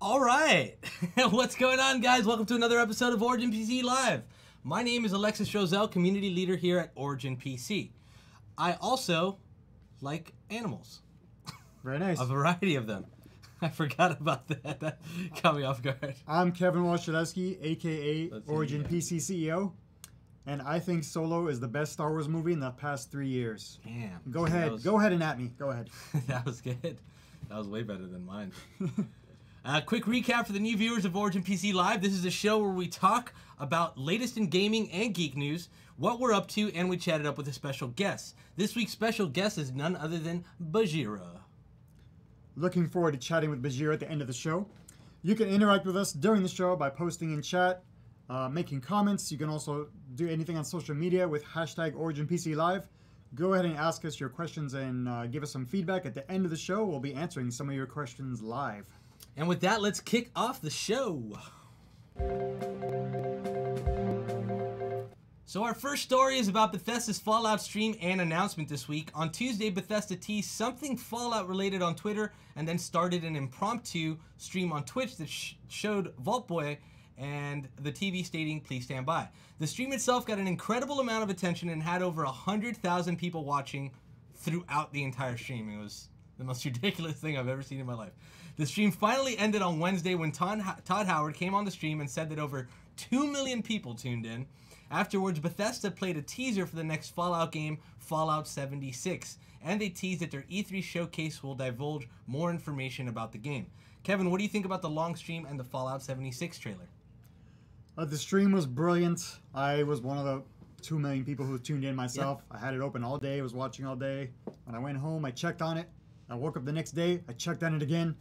All right. What's going on, guys? Welcome to another episode of Origin PC Live. My name is Alexis Roselle, community leader here at Origin PC. I also like animals. Very nice. A variety of them. I forgot about that. That caught me off guard. I'm Kevin Walshadowski, a.k.a. Origin PC CEO, and I think Solo is the best Star Wars movie in the past 3 years. Damn. Go ahead. Go ahead and at me. Go ahead. That was good. That was way better than mine. Quick recap for the new viewers of Origin PC Live. This is a show where we talk about latest in gaming and geek news, what we're up to, and we chat it up with a special guest. This week's special guest is none other than Bajheera. Looking forward to chatting with Bajheera at the end of the show. You can interact with us during the show by posting in chat, making comments. You can also do anything on social media with hashtag OriginPCLive. Go ahead and ask us your questions and give us some feedback. At the end of the show, we'll be answering some of your questions live. And with that, let's kick off the show. So our first story is about Bethesda's Fallout stream and announcement this week. On Tuesday, Bethesda teased something Fallout related on Twitter and then started an impromptu stream on Twitch that showed Vault Boy and the TV stating, "Please stand by." The stream itself got an incredible amount of attention and had over 100,000 people watching throughout the entire stream. It was the most ridiculous thing I've ever seen in my life. The stream finally ended on Wednesday when Todd Howard came on the stream and said that over 2 million people tuned in. Afterwards, Bethesda played a teaser for the next Fallout game, Fallout 76, and they teased that their E3 showcase will divulge more information about the game. Kevin, what do you think about the long stream and the Fallout 76 trailer? The stream was brilliant. I was one of the 2 million people who tuned in myself. Yep. I had it open all day, was watching all day. When I went home, I checked on it. I woke up the next day, I checked on it again.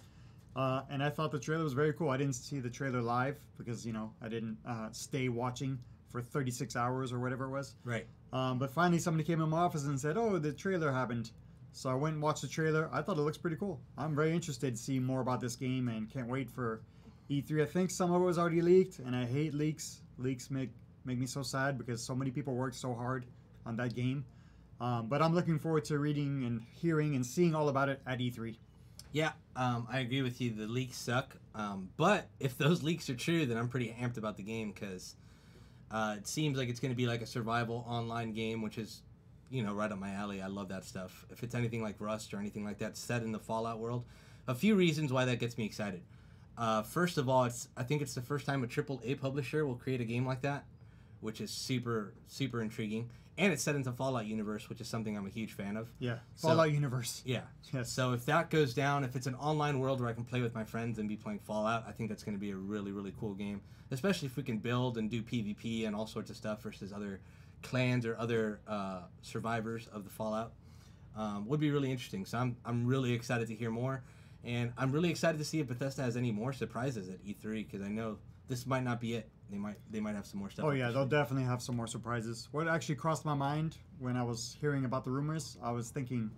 And I thought the trailer was very cool. I didn't see the trailer live because, you know, I didn't stay watching for 36 hours or whatever it was. Right. But finally somebody came in my office and said, oh, the trailer happened. So I went and watched the trailer. I thought it looks pretty cool. I'm very interested to see more about this game and can't wait for E3. I think some of it was already leaked, and I hate leaks. Leaks make me so sad because so many people worked so hard on that game. But I'm looking forward to reading and hearing and seeing all about it at E3. Yeah, I agree with you. The leaks suck. But if those leaks are true, then I'm pretty amped about the game because it seems like it's going to be like a survival online game, which is, you know, right up my alley. I love that stuff. If it's anything like Rust or anything like that set in the Fallout world, a few reasons why that gets me excited. First of all, I think it's the first time a AAA publisher will create a game like that, which is super, super intriguing. And it's set into Fallout universe, which is something I'm a huge fan of. Yeah, Fallout universe. Yeah. Yes. So if that goes down, if it's an online world where I can play with my friends and be playing Fallout, I think that's going to be a really, really cool game. Especially if we can build and do PvP and all sorts of stuff versus other clans or other survivors of the Fallout. Would be really interesting. So I'm really excited to hear more. And I'm really excited to see if Bethesda has any more surprises at E3 because I know this might not be it. They might have some more stuff. Oh yeah, they'll definitely have some more surprises. What actually crossed my mind when I was hearing about the rumors, I was thinking,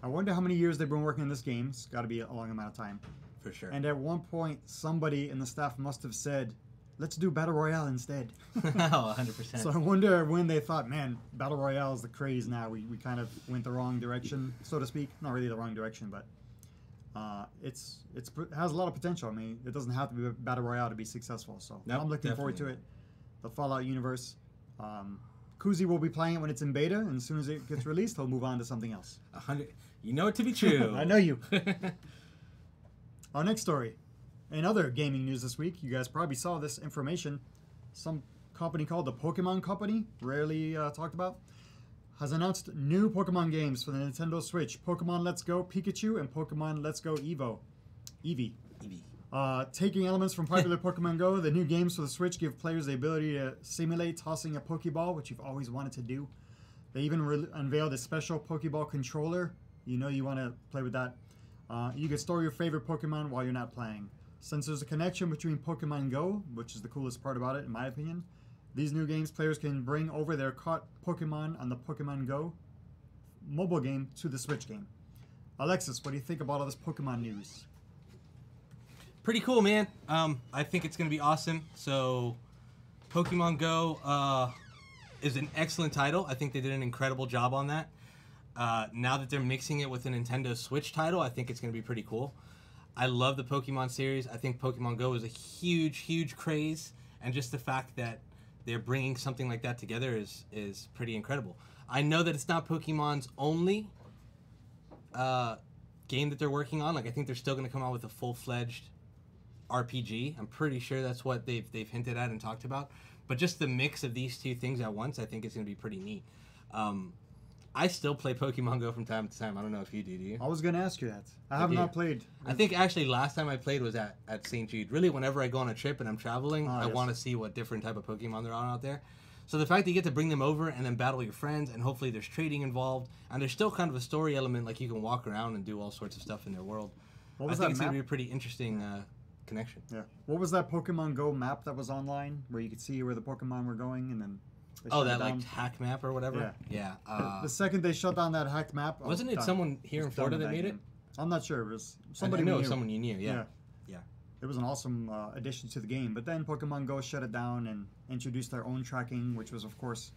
I wonder how many years they've been working on this game. It's got to be a long amount of time. For sure. And at one point, somebody in the staff must have said, let's do Battle Royale instead. Oh, 100%. So I wonder when they thought, man, Battle Royale is the craze now. We kind of went the wrong direction, so to speak. Not really the wrong direction, but it has a lot of potential. I mean, it doesn't have to be a Battle Royale to be successful. So nope, I'm looking forward to it. The Fallout universe. Kuzi will be playing it when it's in beta, and as soon as it gets released, he'll move on to something else. 100. You know it to be true. I know you. Our next story. In other gaming news this week, you guys probably saw this information. Some company called the Pokemon Company, rarely talked about, has announced new Pokemon games for the Nintendo Switch. Pokemon Let's Go Pikachu and Pokemon Let's Go Eevee. Taking elements from popular Pokemon Go, the new games for the Switch give players the ability to simulate tossing a Pokeball, which you've always wanted to do. They even unveiled a special Pokeball controller. You know you want to play with that. You can store your favorite Pokemon while you're not playing. Since there's a connection between Pokemon Go, which is the coolest part about it in my opinion, these new games players can bring over their caught Pokemon on the Pokemon Go mobile game to the Switch game. Alexis, what do you think about all this Pokemon news? Pretty cool, man. I think it's going to be awesome. So, Pokemon Go is an excellent title. I think they did an incredible job on that. Now that they're mixing it with a Nintendo Switch title, I think it's going to be pretty cool. I love the Pokemon series. I think Pokemon Go is a huge, huge craze, and just the fact that they're bringing something like that together is pretty incredible. I know that it's not Pokemon's only game that they're working on. Like, I think they're still going to come out with a full-fledged RPG. I'm pretty sure that's what they've hinted at and talked about. But just the mix of these two things at once, I think it's going to be pretty neat. I still play Pokemon Go from time to time. I don't know if you do. Do you? I was going to ask you that. I have not played. I think actually last time I played was at St. Jude. Really, whenever I go on a trip and I'm traveling, I want to see what different type of Pokemon there are out there. So the fact that you get to bring them over and then battle your friends, and hopefully there's trading involved, and there's still kind of a story element, like you can walk around and do all sorts of stuff in their world. What was I think that it's map? going to be a pretty interesting connection. Yeah. What was that Pokemon Go map that was online where you could see where the Pokemon were going and then... Oh, that like hack map or whatever? Yeah. Yeah. The second they shut down that hacked map... Wasn't it someone here in Florida that made it? I'm not sure. It was somebody I know we knew. someone you knew, yeah. It was an awesome addition to the game. But then Pokemon Go shut it down and introduced their own tracking, which was, of course,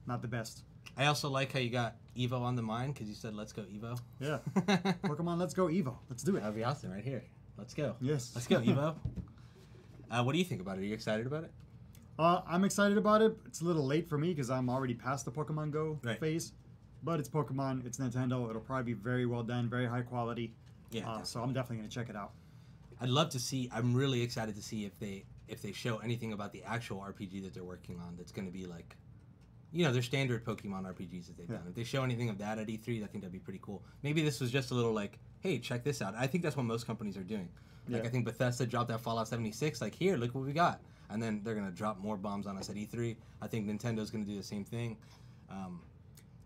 not the best. I also like how you got Evo on the mind, because you said, let's go Evo. Yeah. Pokemon, let's go Evo. Let's do it. That'd be awesome right here. Let's go. Yes. Let's go, Evo. What do you think about it? Are you excited about it? I'm excited about it. It's a little late for me because I'm already past the Pokemon Go phase. But it's Pokemon. It's Nintendo. It'll probably be very well done, very high quality. Yeah. So I'm definitely going to check it out. I'd love to see. I'm really excited to see if they show anything about the actual RPG that they're working on. That's going to be like, their standard Pokemon RPGs that they've done. If they show anything of that at E3, I think that'd be pretty cool. Maybe this was just a little like, hey, check this out. I think that's what most companies are doing. Like, I think Bethesda dropped that Fallout 76. Like, here, look what we got. And then they're going to drop more bombs on us at E3. I think Nintendo's going to do the same thing. I'm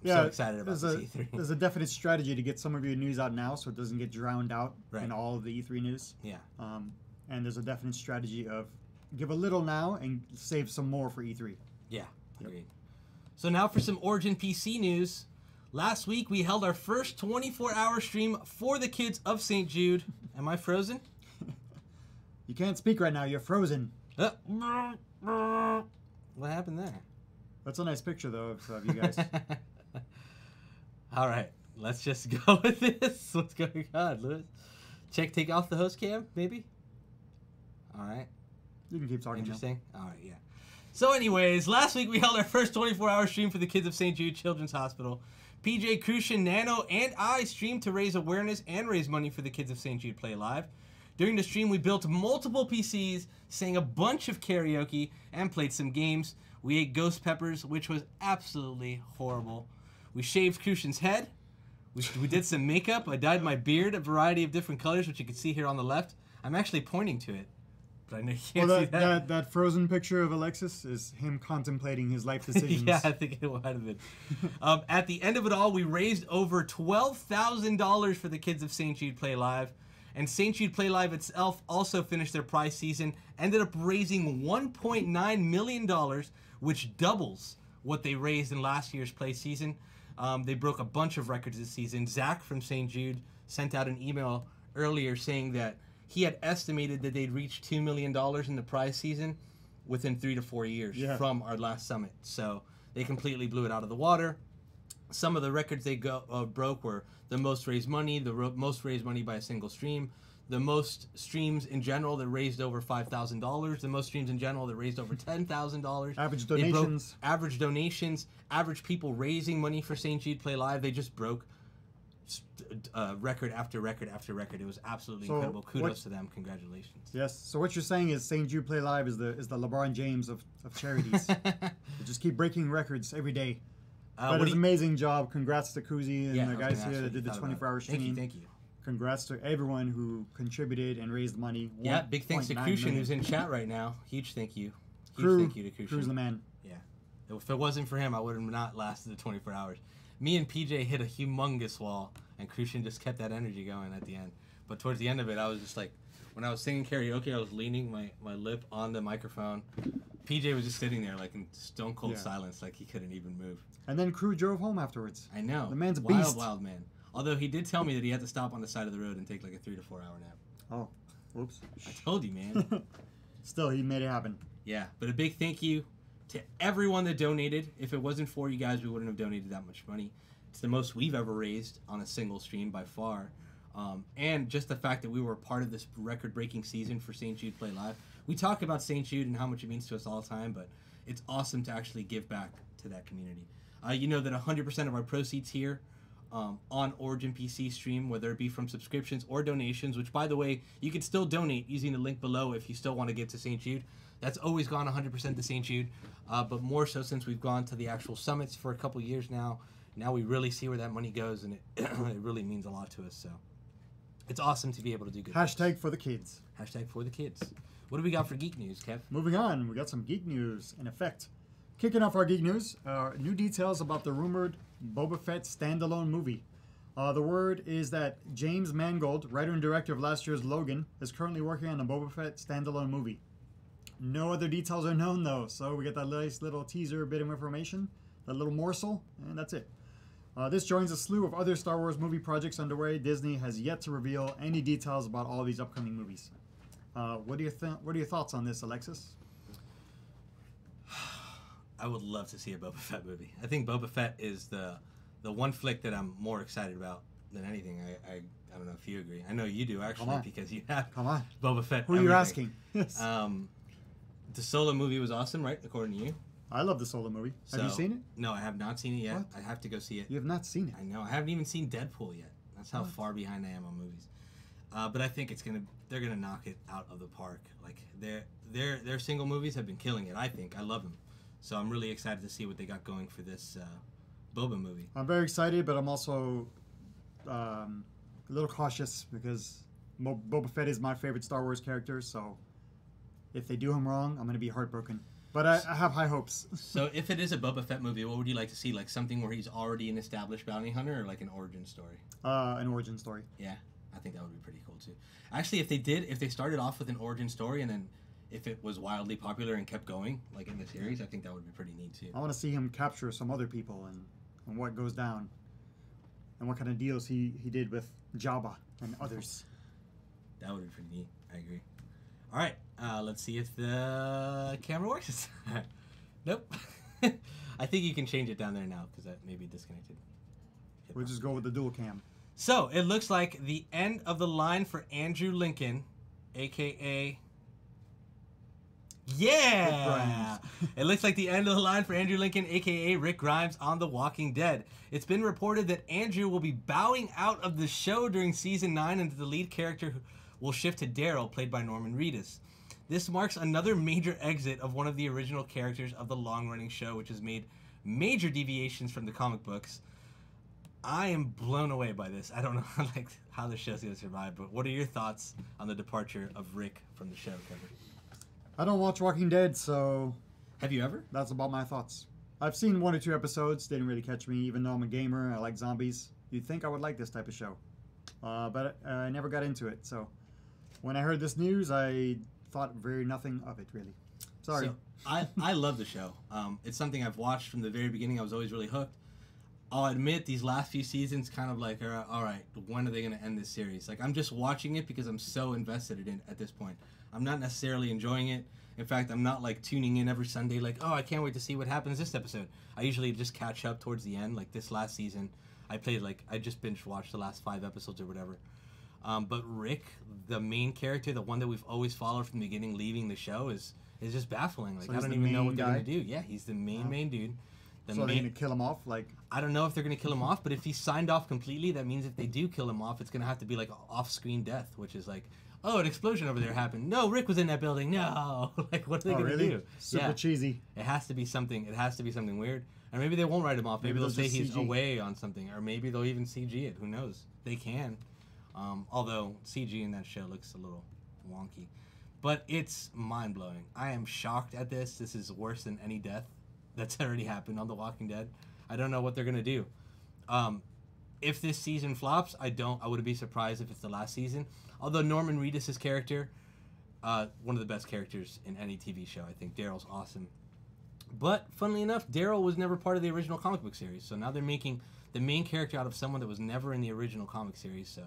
so excited about this E3. There's a definite strategy to get some of your news out now so it doesn't get drowned out in all of the E3 news. Yeah. And there's a definite strategy of give a little now and save some more for E3. Yeah, agreed. So now for some Origin PC news. Last week we held our first 24-hour stream for the kids of St. Jude. Am I frozen? You can't speak right now. You're frozen. What happened there? That's a nice picture, though, of you guys. All right, let's just go with this. What's going on, Lewis? Take off the host cam, maybe? All right. You can keep talking. Interesting. All right, yeah. So anyways, last week we held our first 24-hour stream for the kids of St. Jude Children's Hospital. PJ, Crucian, Nano, and I streamed to raise awareness and raise money for the kids of St. Jude Play Live. During the stream, we built multiple PCs, sang a bunch of karaoke, and played some games. We ate ghost peppers, which was absolutely horrible. We shaved Crucian's head. We did some makeup. I dyed my beard a variety of different colors, which you can see here on the left. I'm actually pointing to it, but I know you can't see that. That frozen picture of Alexis is him contemplating his life decisions. Yeah, I think it might have been. At the end of it all, we raised over $12,000 for the kids of St. Jude Play Live. And St. Jude Play Live itself also finished their prize season, ended up raising $1.9 million, which doubles what they raised in last year's play season. They broke a bunch of records this season. Zach from St. Jude sent out an email earlier saying that he had estimated that they'd reach $2 million in the prize season within 3 to 4 years from our last summit. So they completely blew it out of the water. Some of the records they broke were the most raised money, most raised money by a single stream, the most streams in general that raised over $5,000, the most streams in general that raised over $10,000. Average donations. Average donations, average people raising money for St. Jude Play Live. They just broke record after record after record. It was absolutely incredible. Kudos to them. Congratulations. Yes. So what you're saying is St. Jude Play Live is the LeBron James of charities. They just keep breaking records every day. But it's an amazing job. Congrats to Kuzi and the guys here that did the 24-hour stream. Thank you. Congrats to everyone who contributed and raised money. Yeah, big thanks to Crucian, who's in chat right now. Huge thank you. Thank you to Crucian. Crew's the man. Yeah. If it wasn't for him, I would have not lasted the 24 hours. Me and PJ hit a humongous wall, and Crucian just kept that energy going at the end. But towards the end of it, I was just like, when I was singing karaoke, I was leaning my lip on the microphone. PJ was just sitting there like in stone cold silence, like he couldn't even move. And then Crew drove home afterwards. I know. The man's a beast. Wild man. Although he did tell me that he had to stop on the side of the road and take like a 3 to 4 hour nap. Oh, whoops. I told you, man. Still, he made it happen. Yeah, but a big thank you to everyone that donated. If it wasn't for you guys, we wouldn't have donated that much money. It's the most we've ever raised on a single stream by far. And just the fact that we were part of this record-breaking season for St. Jude Play Live. We talk about St. Jude and how much it means to us all the time, but it's awesome to actually give back to that community. You know that 100% of our proceeds here on Origin PC stream, whether it be from subscriptions or donations, which, by the way, you can still donate using the link below if you still want to give to St. Jude. That's always gone 100% to St. Jude, but more so since we've gone to the actual summits for a couple years now. Now we really see where that money goes, and it, it really means a lot to us. So it's awesome to be able to do good Hashtag things. for the kids. Hashtag for the kids. What do we got for geek news, Kev? Moving on, we got some geek news in effect. Kicking off our geek news, new details about the rumored Boba Fett standalone movie. The word is that James Mangold, writer and director of last year's Logan, is currently working on a Boba Fett standalone movie. No other details are known, though, so we get that nice little teaser bit of information, that little morsel, and that's it. This joins a slew of other Star Wars movie projects underway. Disney has yet to reveal any details about all these upcoming movies. What are your thoughts on this, Alexis? I would love to see a Boba Fett movie. I think Boba Fett is the one flick that I'm more excited about than anything. I don't know if you agree. I know you do, actually, because you have Boba Fett. Who are you asking? The Solo movie was awesome, right? According to you. I love the Solo movie. Have you seen it? No, I have not seen it yet. What? I have to go see it. You have not seen it? I know. I haven't even seen Deadpool yet. That's how far behind I am on movies. But I think they're gonna knock it out of the park. Like their single movies have been killing it. I think. I love them. So I'm really excited to see what they got going for this Boba movie. I'm very excited, but I'm also a little cautious because Boba Fett is my favorite Star Wars character. So if they do him wrong, I'm gonna be heartbroken. But I have high hopes. So if it is a Boba Fett movie, what would you like to see? Like something where he's already an established bounty hunter, or like an origin story? An origin story. Yeah, I think that would be pretty cool too. Actually, if they started off with an origin story and then if it was wildly popular and kept going, like in the series, I think that would be pretty neat too. I want to see him capture some other people and what goes down and what kind of deals he did with Jabba and others. That would be pretty neat. I agree. All right, let's see if the camera works. Nope. I think you can change it down there now because that may be disconnected. We'll just go with the dual cam. So it looks like the end of the line for Andrew Lincoln, a.k.a. Yeah! It looks like the end of the line for Andrew Lincoln, a.k.a. Rick Grimes, on The Walking Dead. It's been reported that Andrew will be bowing out of the show during Season 9 and that the lead character will shift to Daryl, played by Norman Reedus. This marks another major exit of one of the original characters of the long-running show, which has made major deviations from the comic books. I am blown away by this. I don't know like how the show's going to survive, but what are your thoughts on the departure of Rick from the show, Kevin? I don't watch Walking Dead, so... Have you ever? That's about my thoughts. I've seen 1 or 2 episodes. Didn't really catch me, even though I'm a gamer. I like zombies. You'd think I would like this type of show. But I never got into it, so... When I heard this news, I thought very nothing of it, really. Sorry. So, I love the show. It's something I've watched from the very beginning. I was always really hooked. I'll admit, these last few seasons kind of like, all right, when are they going to end this series? Like, I'm just watching it because I'm so invested in it at this point. I'm not necessarily enjoying it. In fact, I'm not, like, tuning in every Sunday like, oh, I can't wait to see what happens this episode. I usually just catch up towards the end. Like, this last season, I just binge-watched the last 5 episodes or whatever. But Rick, the main character, the one that we've always followed from the beginning, leaving the show, is just baffling. Like, so I don't even know what they're going to do. Yeah, he's the main dude. So they're going to kill him off? Like, I don't know if they're going to kill him off, but if he's signed off completely, that means if they do kill him off, it's going to have to be like an off-screen death, which is like, oh, an explosion over there happened. No, Rick was in that building. No. Like, what are they going to do? Super cheesy. It has to be something. It has to be something weird. Or maybe they won't write him off. Maybe they'll say he's away on something. Or maybe they'll even CG it. Who knows? They can. Although CG in that show looks a little wonky. But it's mind-blowing. I am shocked at this. This is worse than any death that's already happened on The Walking Dead. I don't know what they're going to do. If this season flops, I wouldn't be surprised if it's the last season. Although Norman Reedus' character, one of the best characters in any TV show. I think Daryl's awesome. But, funnily enough, Daryl was never part of the original comic book series. So now they're making the main character out of someone that was never in the original comic series. So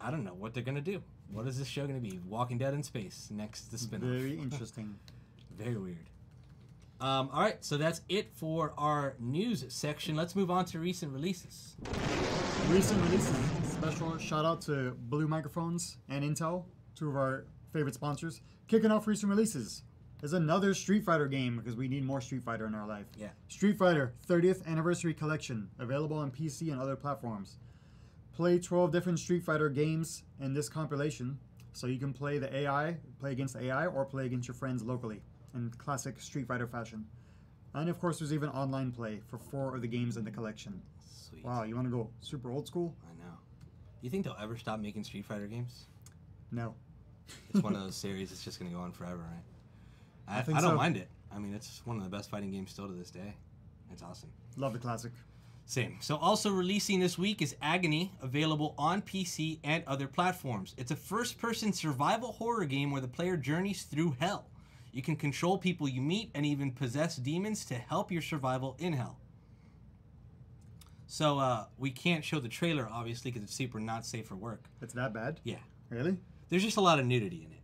I don't know what they're going to do. What is this show going to be? Walking Dead in space, next to spin-off. Very interesting. Very weird. All right, so that's it for our news section. Let's move on to recent releases. Recent releases. Special shout out to Blue Microphones and Intel, two of our favorite sponsors. Kicking off recent releases is another Street Fighter game because we need more Street Fighter in our life. Yeah. Street Fighter 30th Anniversary Collection, available on PC and other platforms. Play 12 different Street Fighter games in this compilation, so you can play the AI, play against the AI, or play against your friends locally in classic Street Fighter fashion. And of course, there's even online play for 4 of the games in the collection. Sweet. Wow, you want to go super old school? I know. You think they'll ever stop making Street Fighter games? No. It's one of those series that's just going to go on forever, right? I think don't so. mind it. I mean, it's one of the best fighting games still to this day. It's awesome. Love the classic. Same. So also releasing this week is Agony, available on PC and other platforms. It's a first-person survival horror game where the player journeys through hell. You can control people you meet and even possess demons to help your survival in hell. So we can't show the trailer, obviously, because it's super not safe for work. It's that bad? Yeah. Really? There's just a lot of nudity in it.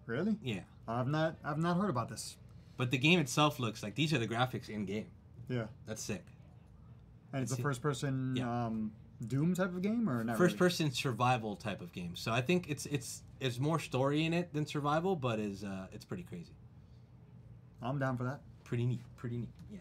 Really? Yeah. I've not heard about this. But the game itself looks like these are the graphics in-game. Yeah. That's sick. And it's a See- first-person yeah. Doom type of game, or not? First-person survival type of game. So I think it's more story in it than survival, but it's pretty crazy. Really? I'm down for that. Pretty neat. Pretty neat. Yeah.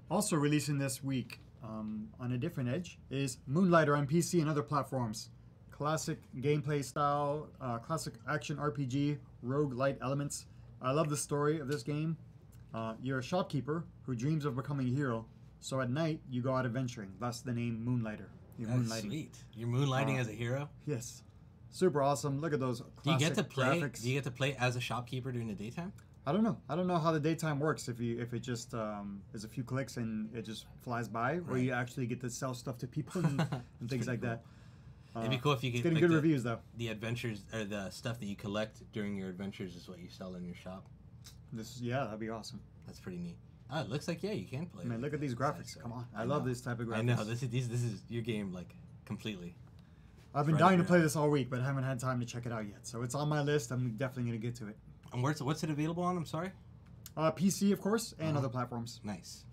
Also releasing this week, on a different edge, is Moonlighter on PC and other platforms. Classic gameplay style, classic action RPG, roguelite elements. I love the story of this game. You're a shopkeeper who dreams of becoming a hero, so at night you go out adventuring, thus the name Moonlighter. You're That's moonlighting. sweet. You're moonlighting as a hero. Yes. Super awesome. Look at those Do you classic get to play? graphics. Do you get to play as a shopkeeper during the daytime? I don't know. I don't know how the daytime works. If it just is a few clicks and it just flies by, or Right. you actually get to sell stuff to people and things like cool. that. It'd be cool if you It's get getting like, good reviews though. the adventures or the stuff that you collect during your adventures is what you sell in your shop. That'd be awesome. That's pretty neat. Oh, it looks like you can play. I mean, look at these graphics. Come on, I love know. this type of graphics. I know this is your game like completely. I've been right dying up to play your this all week, but I haven't had time to check it out yet. So it's on my list. I'm definitely gonna get to it. And what's it available on? I'm sorry. PC, of course, and other platforms. Nice.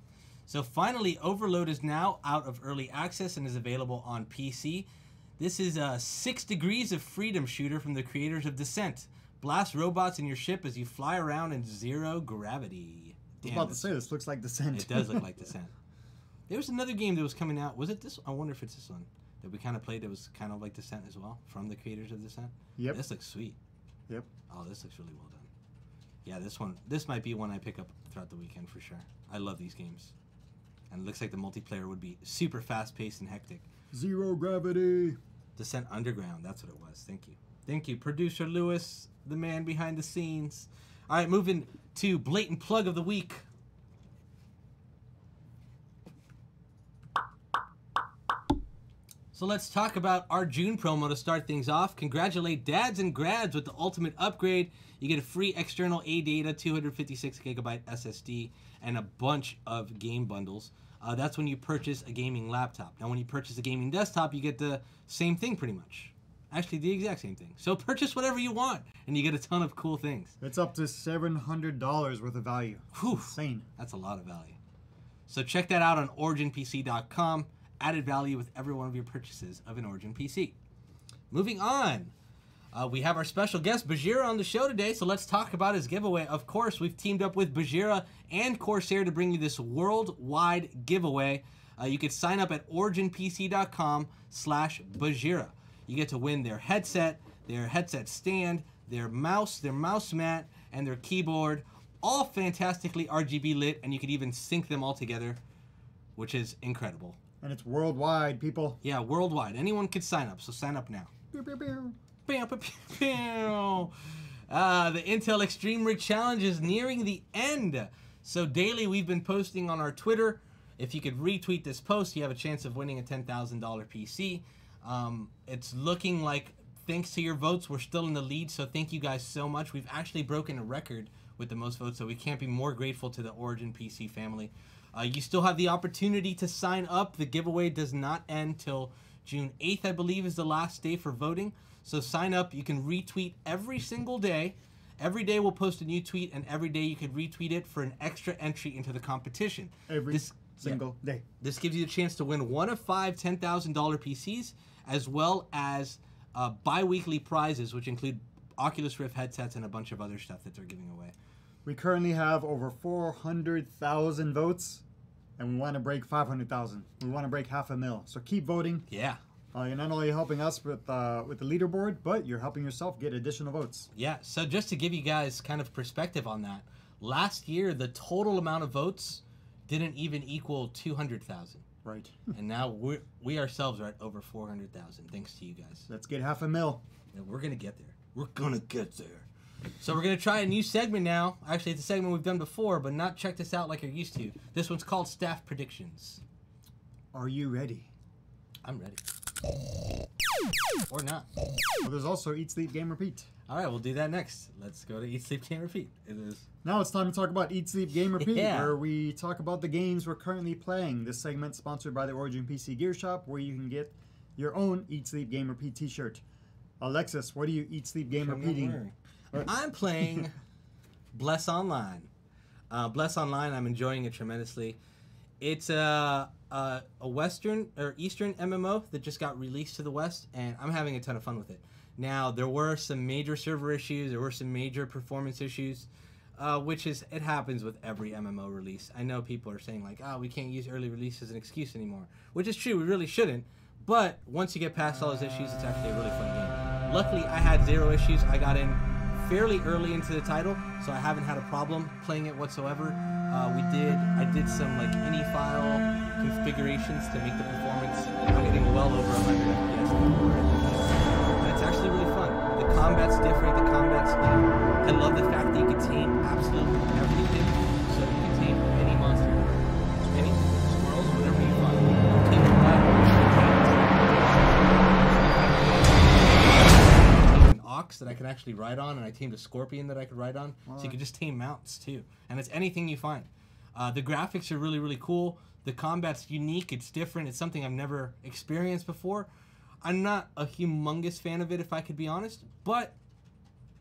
So finally, Overload is now out of early access and is available on PC. This is a 6 Degrees of Freedom shooter from the creators of Descent. Blast robots in your ship as you fly around in zero gravity. I was about to say, this looks like Descent. It does look like Descent. There was another game that was coming out. Was it this? I wonder if it's this one that we kind of played that was kind of like Descent as well, from the creators of Descent. Yep. This looks sweet. Yep. Oh, this looks really well done. Yeah, this might be one I pick up throughout the weekend for sure. I love these games. And it looks like the multiplayer would be super fast-paced and hectic. Zero gravity. Descent Underground, that's what it was. Thank you. Thank you, producer Lewis, the man behind the scenes. All right, moving to Blatant Plug of the Week. So let's talk about our June promo to start things off. Congratulate dads and grads with the ultimate upgrade. You get a free external A data, 256 gigabyte SSD, and a bunch of game bundles. That's when you purchase a gaming laptop. Now, when you purchase a gaming desktop, you get the same thing pretty much. Actually, the exact same thing. So purchase whatever you want, and you get a ton of cool things. It's up to $700 worth of value. Whew. Insane. That's a lot of value. So check that out on OriginPC.com. Added value with every one of your purchases of an Origin PC. Moving on, we have our special guest Bajheera on the show today, so let's talk about his giveaway. Of course, we've teamed up with Bajheera and Corsair to bring you this worldwide giveaway. You can sign up at OriginPC.com/Bajheera. You get to win their headset stand, their mouse mat, and their keyboard, all fantastically RGB lit, and you could even sync them all together, which is incredible. And it's worldwide, people. Yeah, worldwide. Anyone could sign up, so sign up now. Pew, pew, pew. Pew, pew, pew, pew. The Intel Extreme Rig Challenge is nearing the end. So daily we've been posting on our Twitter. If you could retweet this post, you have a chance of winning a $10,000 PC. It's looking like, thanks to your votes, we're still in the lead, so thank you guys so much. We've actually broken a record with the most votes, so we can't be more grateful to the Origin PC family. You still have the opportunity to sign up. The giveaway does not end till June 8th, I believe, is the last day for voting. So sign up. You can retweet every single day, Every day we'll post a new tweet, and every day you can retweet it for an extra entry into the competition. Every single day. This gives you the chance to win one of 5 $10,000 PCs, as well as bi-weekly prizes, which include Oculus Rift headsets and a bunch of other stuff that they're giving away. We currently have over 400,000 votes, and we want to break 500,000. We want to break 500,000. So keep voting. Yeah. You're not only helping us with the leaderboard, but you're helping yourself get additional votes. Yeah, so just to give you guys kind of perspective on that, last year the total amount of votes didn't even equal 200,000. Right. And now we ourselves are at over 400,000, thanks to you guys. Let's get 500,000. And we're going to get there. We're going to get there. So we're going to try a new segment now. Actually, it's a segment we've done before, but not check this out like you're used to. This one's called Staff Predictions. Are you ready? I'm ready. Or not. Well, there's also Eat, Sleep, Game, Repeat. All right, we'll do that next. Let's go to Eat, Sleep, Game, Repeat. It is. Now it's time to talk about Eat, Sleep, Game, Repeat, Yeah. where we talk about the games we're currently playing. This segment sponsored by the Origin PC Gear Shop, where you can get your own Eat, Sleep, Game, Repeat t-shirt. Alexis, what do you Eat, Sleep, Game, Repeating? I'm playing Bless Online. Bless Online, I'm enjoying it tremendously. It's a Western or Eastern MMO that just got released to the West, and I'm having a ton of fun with it. Now, there were some major server issues, there were some major performance issues, which it happens with every MMO release. I know people are saying like, we can't use early release as an excuse anymore, which is true, we really shouldn't. But once you get past all those issues, it's actually a really fun game. Luckily, I had 0 issues. I got in fairly early into the title, so I haven't had a problem playing it whatsoever. I did some like ini file configurations to make the performance getting well over 100 FPS. And it's actually really fun. The combat's different. The combat's I love the fact that you can tame absolutely everything. So you can tame any monster, any squirrels, whatever you want. Tame a rat, an ox that I can actually ride on, and I tamed a scorpion that I could ride on. So you can just tame mounts too, and it's anything you find. The graphics are really, really cool. The combat's unique. It's different. It's something I've never experienced before. I'm not a humongous fan of it, if I could be honest, but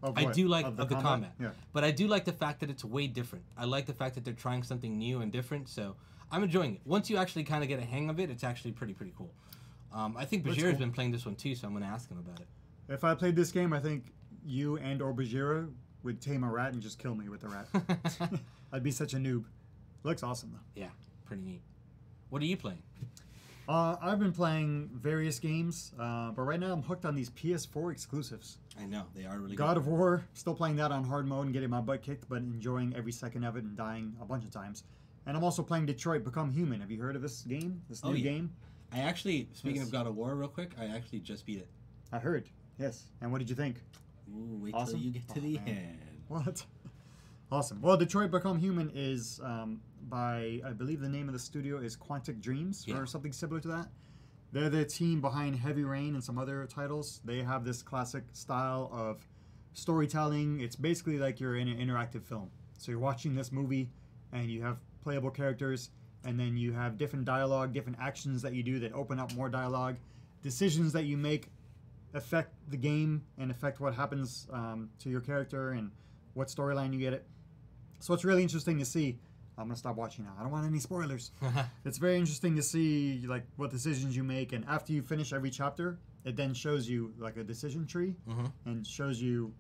I do like the combat. Yeah. But I do like the fact that it's way different. I like the fact that they're trying something new and different. So I'm enjoying it. Once you actually kind of get a hang of it, it's actually pretty cool. I think Bajheera's been playing this one too, so I'm going to ask him about it. If I played this game, I think you or Bajheera would tame a rat and just kill me with the rat. I'd be such a noob. Looks awesome though. Yeah, pretty neat. What are you playing? I've been playing various games, but right now I'm hooked on these PS4 exclusives. I know, they are really God of War, still playing that on hard mode and getting my butt kicked, but enjoying every second of it and dying a bunch of times. And I'm also playing Detroit Become Human. Have you heard of this game? This new game? I actually, speaking of God of War real quick, I actually just beat it. I heard, yes. And what did you think? Ooh, wait till you get to the end. What? Awesome. Well, Detroit Become Human is by, I believe the name of the studio is Quantic Dreams or something similar to that. They're the team behind Heavy Rain and some other titles. They have this classic style of storytelling. It's basically like you're in an interactive film. So you're watching this movie and you have playable characters, and then you have different dialogue, different actions that you do that open up more dialogue. Decisions that you make affect the game and affect what happens to your character and what storyline you get it. So it's really interesting to see. I'm gonna stop watching now. I don't want any spoilers. It's very interesting to see like what decisions you make, and after you finish every chapter, it then shows you like a decision tree and shows you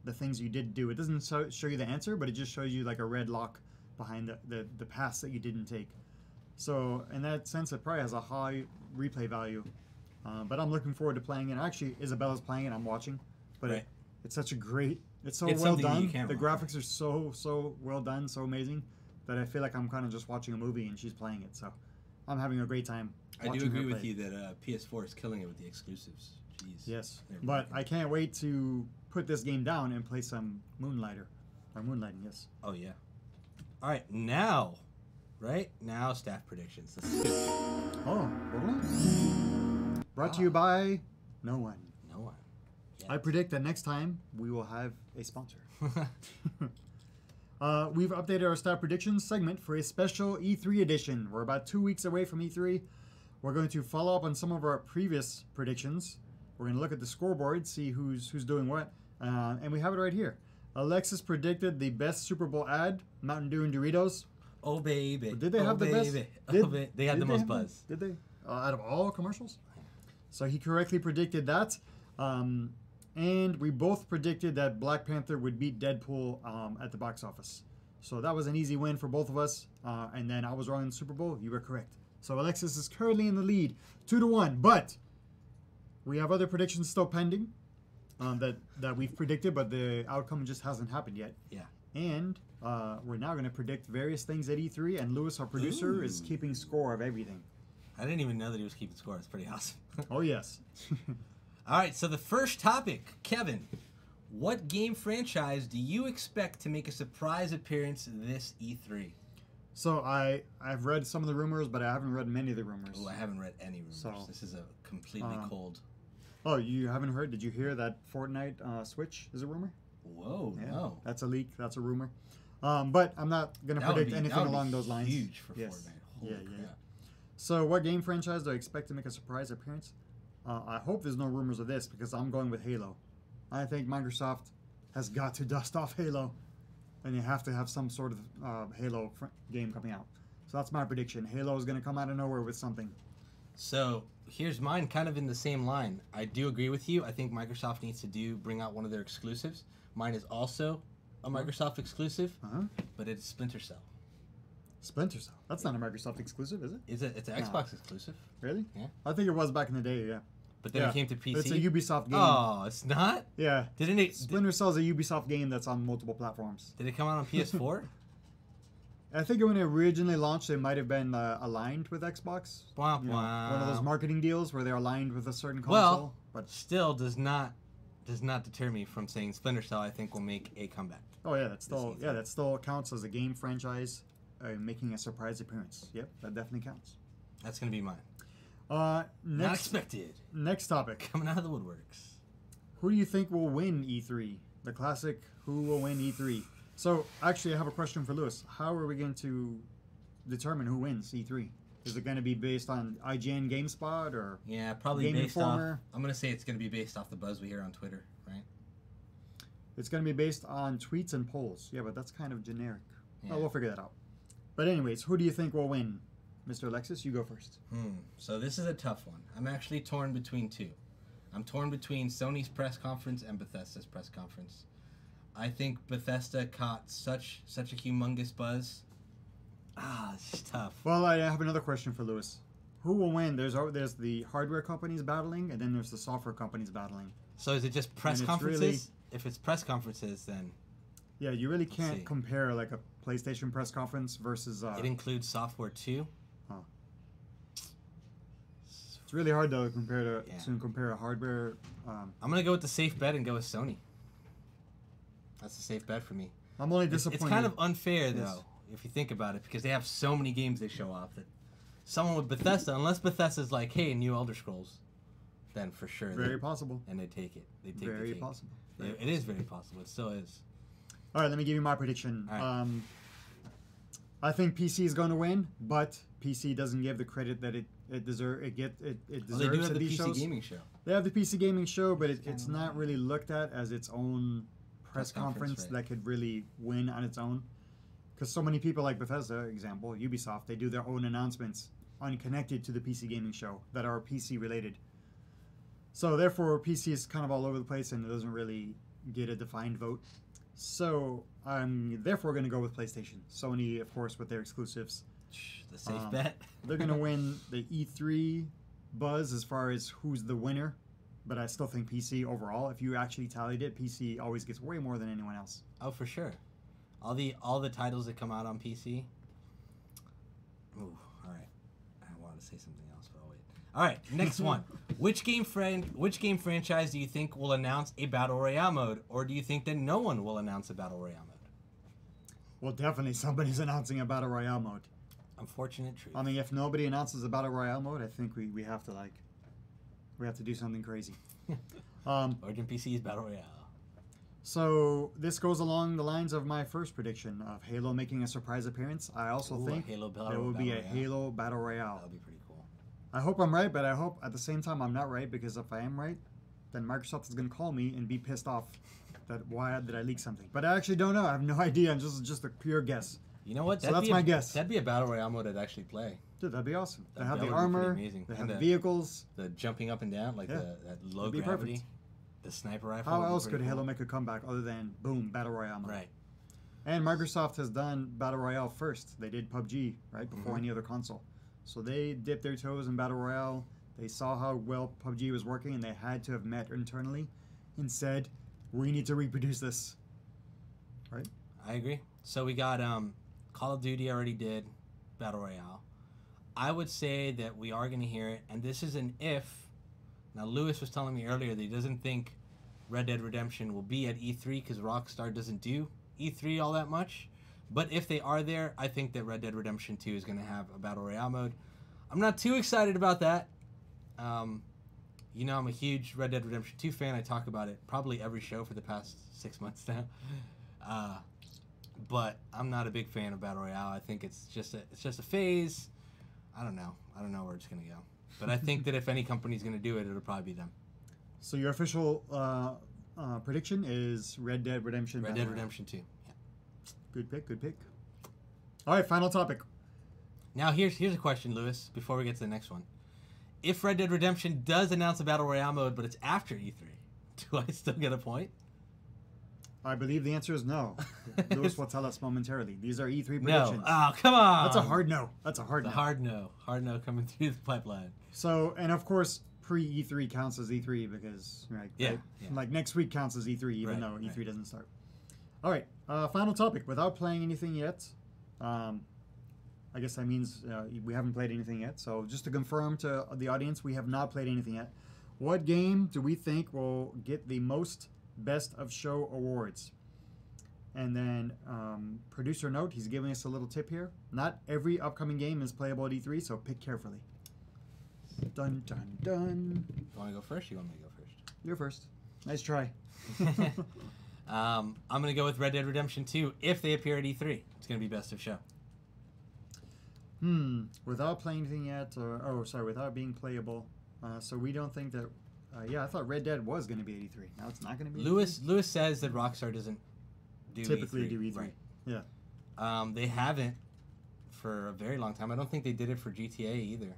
the things you did do. It doesn't show you the answer, but it just shows you like a red lock behind the paths that you didn't take. So in that sense, it probably has a high replay value. But I'm looking forward to playing it. Actually, Isabella's playing it. I'm watching, but it's such a great. It's so well done. The graphics are so well done, so amazing that I feel like I'm kind of just watching a movie and she's playing it. So I'm having a great time. I do agree with you that PS4 is killing it with the exclusives. Jeez. Yes, but I can't wait to put this game down and play some Moonlighter. Or Moonlighting, yes. Oh, yeah. All right, now staff predictions. Oh, brought to you by no one. No one. Yes. I predict that next time we will have a sponsor. We've updated our staff predictions segment for a special E3 edition. We're about 2 weeks away from E3. We're going to follow up on some of our previous predictions. We're going to look at the scoreboard, see who's doing what, and we have it right here. Alexis predicted the best Super Bowl ad, Mountain Dew and Doritos. Oh, baby. Did they have the best? They had the most buzz. Did they? Out of all commercials? So he correctly predicted that. And we both predicted that Black Panther would beat Deadpool at the box office. So that was an easy win for both of us. And then I was wrong in the Super Bowl. You were correct. So Alexis is currently in the lead, 2-1. But we have other predictions still pending that we've predicted, but the outcome just hasn't happened yet. Yeah. And we're now going to predict various things at E3. And Lewis, our producer, is keeping score of everything. I didn't even know that he was keeping score. It's pretty awesome. Oh, yes. All right, so the first topic, Kevin. What game franchise do you expect to make a surprise appearance this E3? So I've read some of the rumors, but I haven't read many of the rumors. Oh, I haven't read any rumors. So, this is a completely cold. Oh, you haven't heard? Did you hear that Fortnite Switch is a rumor? Whoa, Yeah, no. that's a leak. That's a rumor. But I'm not going to predict anything along those lines. Huge for yes. Fortnite. Holy Yeah. crap. So what game franchise do I expect to make a surprise appearance? I hope there's no rumors of this because I'm going with Halo. I think Microsoft has got to dust off Halo, and you have to have some sort of Halo game coming out. So that's my prediction. Halo is going to come out of nowhere with something. So here's mine, kind of in the same line. I do agree with you. I think Microsoft needs to bring out one of their exclusives. Mine is also a Microsoft exclusive, but it's Splinter Cell. Splinter Cell. That's not a Microsoft exclusive, is it? It's an Xbox exclusive. Really? Yeah. I think it was back in the day, yeah. But then it came to PC. It's a Ubisoft game. Oh, it's not? Yeah. Didn't it? Splinter Cell is a Ubisoft game that's on multiple platforms. Did it come out on PS4? I think when it originally launched, it might have been aligned with Xbox. Womp You know, one of those womp. marketing deals where they're aligned with a certain console. Well, but still does not deter me from saying Splinter Cell. I think will make a comeback. oh yeah, that still counts as a game franchise making a surprise appearance. Yep, that definitely counts. That's gonna be mine. Not Not expected. Next topic. Coming out of the woodworks. Who do you think will win E3? The classic, who will win E3? So, actually, I have a question for Lewis. How are we going to determine who wins E3? Is it going to be based on IGN GameSpot or Yeah, probably Game based Informer? off. I'm gonna say it's gonna be based off the buzz we hear on Twitter, right? It's going to be based on tweets and polls. Yeah, but that's kind of generic. Yeah. Oh, we'll figure that out. But anyways, who do you think will win? Mr. Alexis, you go first. So this is a tough one. I'm actually torn between two. I'm torn between Sony's press conference and Bethesda's press conference. I think Bethesda caught such a humongous buzz. It's just tough. Well, I have another question for Lewis. Who will win? There's the hardware companies battling, and then there's the software companies battling. So is it just press And it's conferences? really- If it's press conferences, then Yeah, you really see. can't compare like a PlayStation press conference versus. it includes software too. It's really hard though to compare a hardware. I'm gonna go with the safe bet and go with Sony. That's a safe bet for me. I'm only It's disappointed. kind of unfair Yes. though, if you think about it, because they have so many games they show off that someone with Bethesda, unless Bethesda's like, hey, new Elder Scrolls, then for sure very possible. and they take it. They take Very the cake. possible. It is very possible. It still is. All right, let me give you my prediction. All right. I think PC is going to win, but PC doesn't give the credit that it deserves. It Well, deserves they do have at the these PC shows. gaming show. They have the PC gaming show, but it's kinda not really looked at as its own press conference right. that could really win on its own. Because so many people like Bethesda, example, Ubisoft, they do their own announcements unconnected to the PC gaming show that are PC related. So therefore, PC is kind of all over the place and it doesn't really get a defined vote. So I'm therefore going to go with PlayStation. Sony, of course, with their exclusives. The safe bet. They're going to win the E3 buzz as far as who's the winner. But I still think PC overall, if you actually tallied it, PC always gets way more than anyone else. Oh, for sure. All the titles that come out on PC. Ooh, all right. I wanted to say something else, but I'll wait. All right, next one. Which game franchise do you think will announce a battle royale mode, or do you think that no one will announce a battle royale mode? Well, definitely somebody's announcing a battle royale mode. Unfortunate truth. I mean, if nobody announces a battle royale mode, I think we have to do something crazy. Origin PC's battle royale. So this goes along the lines of my first prediction of Halo making a surprise appearance. I also think Halo there will be a Battle Royale. Halo battle royale. That'll be pretty cool. I hope I'm right, but I hope at the same time I'm not right, because if I am right, then Microsoft is going to call me and be pissed off that why did I leak something. But I actually don't know. I have no idea. This is just a pure guess. You know what? So that's my guess. That'd be a battle royale mode I'd actually play. Dude, that'd be awesome. They That have the would be armor. pretty amazing. They And have the vehicles. The jumping up and down, like that low That'd be gravity. perfect. The sniper rifle. How would be else could pretty Halo cool. make a comeback other than boom, battle royale mode? Right. And Microsoft has done battle royale first. They did PUBG right before any other console, so they dipped their toes in battle royale. They saw how well PUBG was working, and they had to have met internally and said, "We need to reproduce this." Right? I agree. So we got Call of Duty already did battle royale. I would say that we are going to hear it, and this is an if. Now Lewis was telling me earlier that he doesn't think Red Dead Redemption will be at E3 because Rockstar doesn't do E3 all that much. But if they are there, I think that Red Dead Redemption 2 is going to have a battle royale mode. I'm not too excited about that. You know, I'm a huge Red Dead Redemption 2 fan. I talk about it probably every show for the past 6 months now. But I'm not a big fan of battle royale. I think it's just a phase. I don't know where it's going to go. But I think that if any company's going to do it, it'll probably be them. So your official prediction is Red Dead Redemption. Red Dead Redemption 2. Yeah. Good pick. Good pick. All right, final topic. Now here's a question, Lewis. Before we get to the next one, if Red Dead Redemption does announce a battle royale mode, but it's after E3, do I still get a point? I believe the answer is no. Lewis will tell us momentarily. These are E3 predictions. No. Oh, come on. That's a hard no. That's a hard no. Hard no. Hard no coming through the pipeline. So, and of course, pre-E3 counts as E3 because, right? Like next week counts as E3 even though E3 doesn't start. All right, final topic. Without playing anything yet, I guess that means we haven't played anything yet. So just to confirm to the audience, we have not played anything yet. What game do we think will get the most Best of Show awards? And then producer note, he's giving us a little tip here. Not every upcoming game is playable at E3, so pick carefully. Dun, dun, dun. You want to go first? You want me to go first? You're first. Nice try. I'm going to go with Red Dead Redemption 2. If they appear at E3, it's going to be Best of Show. Without playing anything yet, without being playable. So we don't think that... I thought Red Dead was going to be at E3. Now it's not going to be Lewis says that Rockstar doesn't typically E3. do E3. Right. Yeah. They haven't for a very long time. I don't think they did it for GTA either.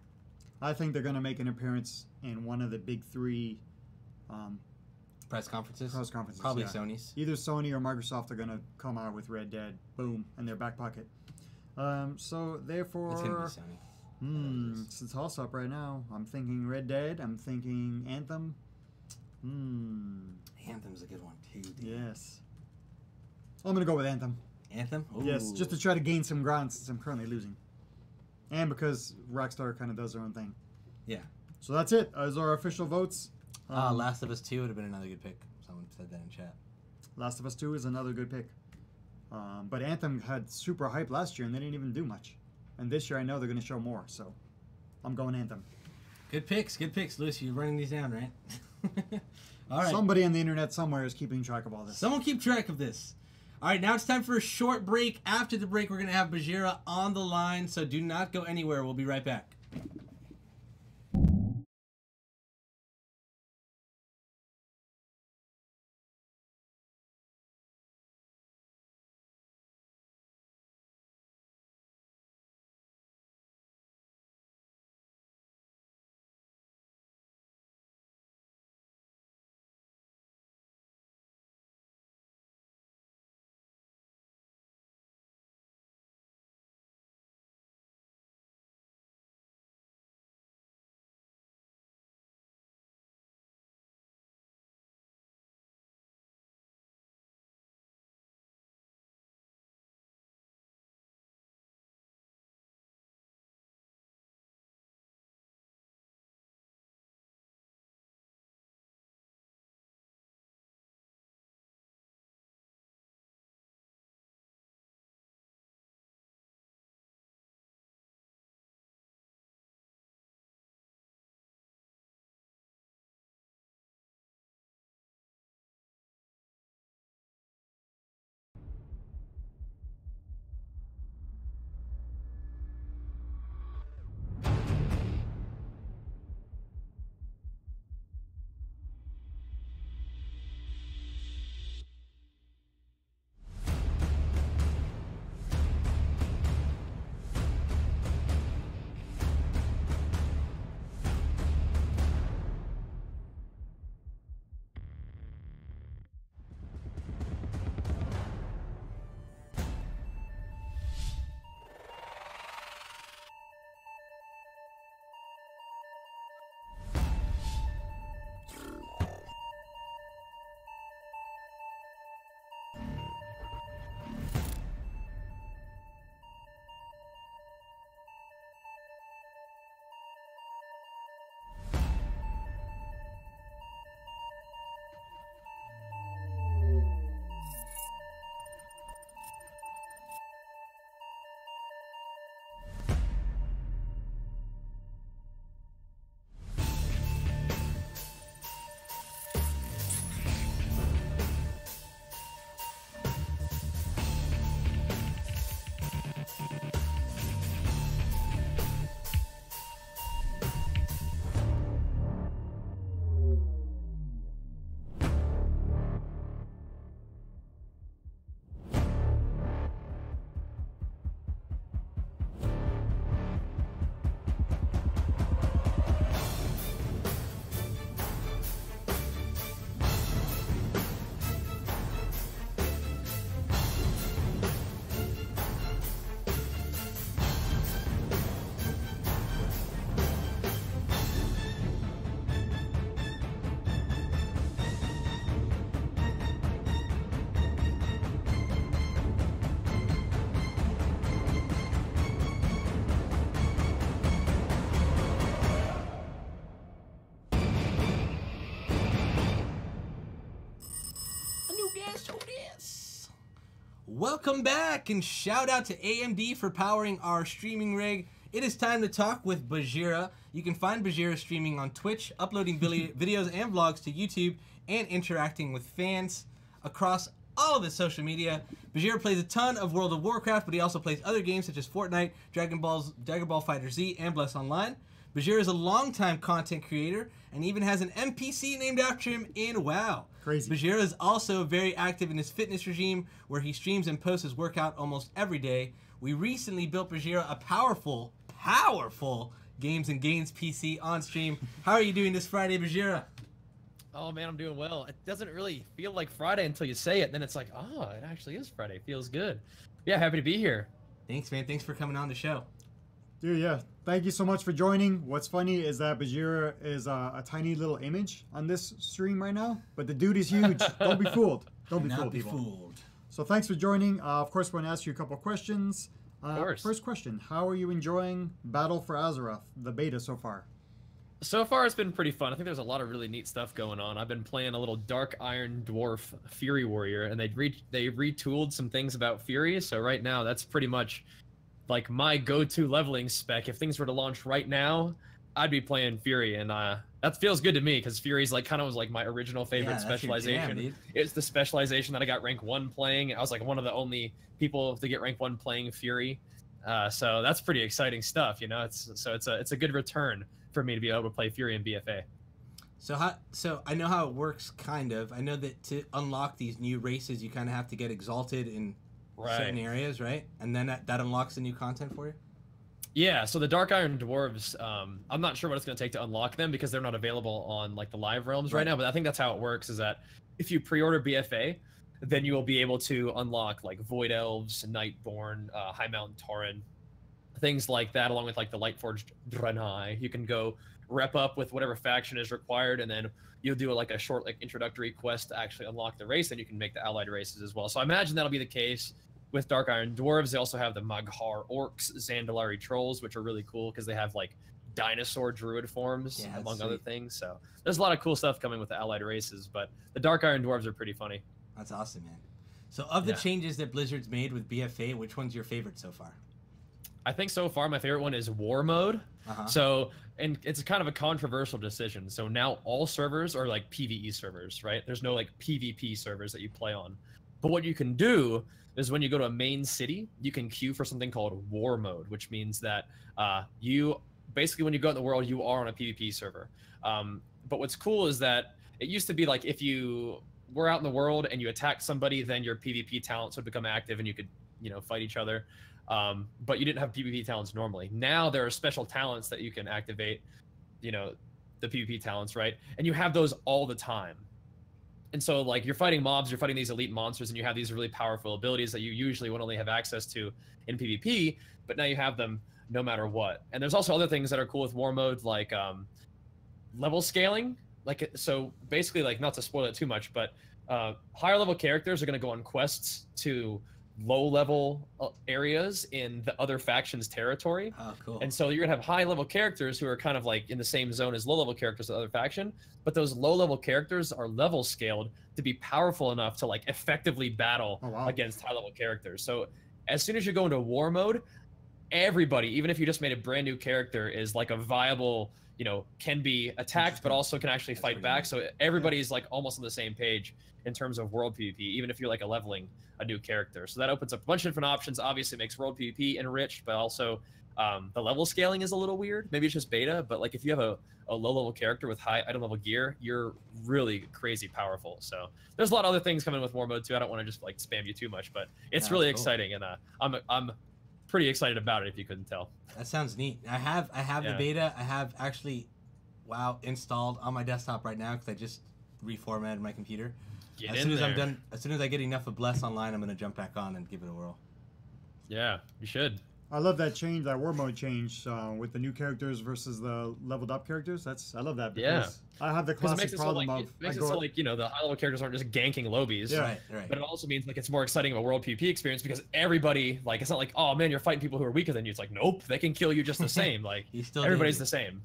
I think they're going to make an appearance in one of the big three press conferences. Probably Probably Sony's. Either Sony or Microsoft are going to come out with Red Dead, boom, in their back pocket. So therefore, it's going to be Sony. It's a toss-up right now. I'm thinking Red Dead. I'm thinking Anthem. Anthem's a good one too, dude. Yes. I'm going to go with Anthem. Anthem? Ooh. Yes, just to try to gain some ground since I'm currently losing. And because Rockstar kind of does their own thing. Yeah. So that's it. Those are our official votes. Last of Us 2 would have been another good pick. Someone said that in chat. Last of Us 2 is another good pick. But Anthem had super hype last year and they didn't even do much. And this year I know they're going to show more, so I'm going Anthem. Good picks, Lewis. You're running these down, right? All right. Somebody on the internet somewhere is keeping track of all this. Someone keep track of this. All right, now it's time for a short break. After the break, we're going to have Bajheera on the line, so do not go anywhere. We'll be right back. Welcome back, and shout out to AMD for powering our streaming rig. It is time to talk with Bajheera. You can find Bajheera streaming on Twitch, uploading videos and vlogs to YouTube, and interacting with fans across all of his social media. Bajheera plays a ton of World of Warcraft, but he also plays other games such as Fortnite, Dragon Ball FighterZ, and Bless Online. Bajheera is a longtime content creator and even has an NPC named after him in WoW. Crazy. Bajheera is also very active in his fitness regime, where he streams and posts his workout almost every day. We recently built Bajheera a powerful Games and Gains PC on stream. How are you doing this Friday, Bajheera? Oh man, I'm doing well. It doesn't really feel like Friday until you say it. Then it's like, oh, it actually is Friday. It feels good. Yeah, happy to be here. Thanks, man. Thanks for coming on the show. Dude, yeah. Thank you so much for joining. What's funny is that Bajheera is a tiny little image on this stream right now, but the dude is huge. Don't be fooled. Don't be fooled, people. So thanks for joining. Of course, we're going to ask you a couple questions. Of course. First question, how are you enjoying Battle for Azeroth, the beta so far? So far, it's been pretty fun. I think there's a lot of really neat stuff going on. I've been playing a little Dark Iron Dwarf Fury Warrior, and they retooled some things about Fury, so right now that's pretty much like my go-to leveling spec. If things were to launch right now, I'd be playing Fury, and that feels good to me because Fury's like kind of was like my original favorite specialization. Jam, it's the specialization that I got rank 1 playing. I was like one of the only people to get rank 1 playing Fury, so that's pretty exciting stuff, you know. It's a good return for me to be able to play Fury and BFA. So I know how it works, kind of. I know that to unlock these new races, you kind of have to get exalted in certain areas, right? And then that unlocks the new content for you? Yeah, so the Dark Iron Dwarves, I'm not sure what it's going to take to unlock them because they're not available on like the live realms right now, but I think that's how it works, is that if you pre-order BFA, then you will be able to unlock like Void Elves, Nightborn, High Mountain Tauren, things like that, along with like the Lightforged Draenei. You can go rep up with whatever faction is required, and then you'll do like a short like introductory quest to actually unlock the race, and you can make the allied races as well. So I imagine that'll be the case with Dark Iron Dwarves. They also have the Maghar Orcs, Zandalari Trolls, which are really cool because they have like dinosaur druid forms, among other things. So there's a lot of cool stuff coming with the allied races, but the Dark Iron Dwarves are pretty funny. That's awesome, man. So of the changes that Blizzard's made with BFA, which one's your favorite so far? I think so far my favorite one is War Mode. So, and it's kind of a controversial decision. So now all servers are like PvE servers, right? There's no like PvP servers that you play on. But what you can do is when you go to a main city, you can queue for something called War Mode, which means that you basically, when you go out in the world, you are on a PvP server. But what's cool is that it used to be like if you were out in the world and you attacked somebody, then your PvP talents would become active and you could, you know, fight each other. But you didn't have PvP talents normally. Now there are special talents that you can activate, you know, the PvP talents, right? And you have those all the time. And so like you're fighting mobs, you're fighting these elite monsters, and you have these really powerful abilities that you usually would only have access to in PvP, but now you have them no matter what. And there's also other things that are cool with War Mode, like level scaling. Like, so basically, like, not to spoil it too much, but higher level characters are going to go on quests to low level areas in the other faction's territory. Oh, cool. And so you're gonna have high level characters who are kind of like in the same zone as low level characters of the other faction, but those low level characters are level scaled to be powerful enough to like effectively battle against high level characters. So as soon as you go into war mode, everybody, even if you just made a brand new character, is like a viable, you know, can be attacked but also can actually fight back. Nice. So everybody's like almost on the same page in terms of world PvP, even if you're like leveling a new character. So that opens up a bunch of different options. Obviously, it makes world PvP enriched, but also the level scaling is a little weird. Maybe it's just beta, but like if you have a low level character with high item level gear, you're really crazy powerful. So there's a lot of other things coming with war mode too. I don't want to just like spam you too much, but it's really exciting, and I'm pretty excited about it if you couldn't tell. That sounds neat. I have the beta. I have actually WoW installed on my desktop right now because I just reformatted my computer. As soon as I get enough of Bless Online, I'm gonna jump back on and give it a whirl. Yeah, you should. I love that change, that war mode change with the new characters versus the leveled up characters. I love that because I have the classic problem of... It makes it so like, you know, the high level characters aren't just ganking lobbies. Yeah. Right. But it also means like it's more exciting of a world PvP experience because everybody, like, it's not like, oh man, you're fighting people who are weaker than you. It's like, nope, they can kill you just the same. Like, everybody's the same.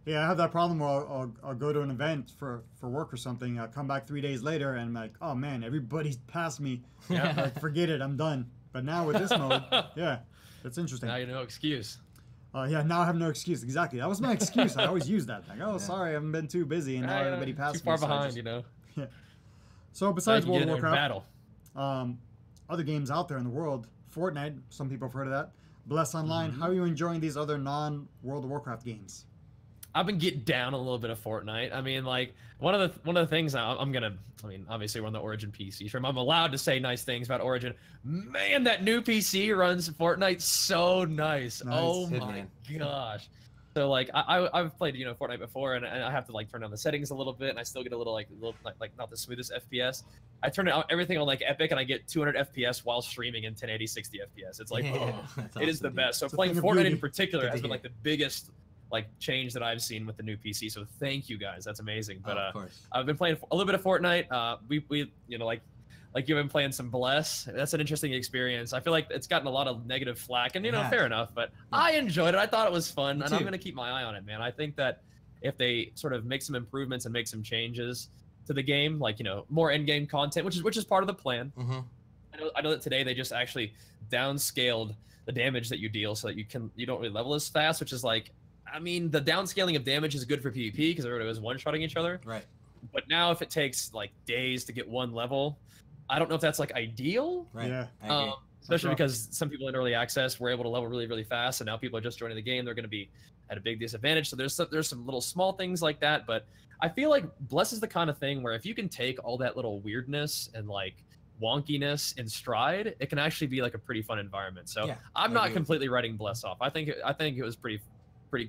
Yeah, I have that problem where I'll go to an event for work or something. I'll come back 3 days later and I'm like, oh man, everybody's passed me. Yeah. Like, forget it, I'm done. But now with this mode, yeah, that's interesting. Now you no excuse. Yeah, now I have no excuse. Exactly. That was my excuse. I always use that. Like, oh, sorry, I haven't been too busy, and now everybody passed me. Too far so behind, just, you know. Yeah. So besides World of Warcraft, battle. other games out there in the world, Fortnite, some people have heard of that. Bless Online. How are you enjoying these other non-World of Warcraft games? I've been getting down a little bit of Fortnite. I mean, like one of the things I mean, obviously we're on the Origin PC stream. I'm allowed to say nice things about Origin. Man, that new PC runs Fortnite so nice. Oh my gosh. So like I've played Fortnite before, and I have to like turn down the settings a little bit, and I still get a little like not the smoothest FPS. I turn everything on like Epic, and I get 200 FPS while streaming in 1080 60 FPS. It's like it is the best. So playing Fortnite in particular has been like the biggest like change that I've seen with the new PC. So thank you guys, that's amazing. But I've been playing a little bit of Fortnite. We like you've been playing some Bless. That's an interesting experience. I feel like it's gotten a lot of negative flack, and fair enough. But I enjoyed it. I thought it was fun, and I'm gonna keep my eye on it, man. I think that if they sort of make some improvements and make some changes to the game, like more end-game content, which is part of the plan. I know that today they just actually downscaled the damage that you deal so that you don't really level as fast, which is like, I mean, the downscaling of damage is good for PvP because everybody was one-shotting each other. Right. But now if it takes like days to get one level, I don't know if that's like ideal. Right. Yeah. Especially because some people in early access were able to level really, really fast, and now people are just joining the game. They're going to be at a big disadvantage. So there's some little small things like that, but I feel like Bless is the kind of thing where if you can take all that little weirdness and like wonkiness in stride, it can actually be like a pretty fun environment. So I'm not completely writing Bless off. I think it was pretty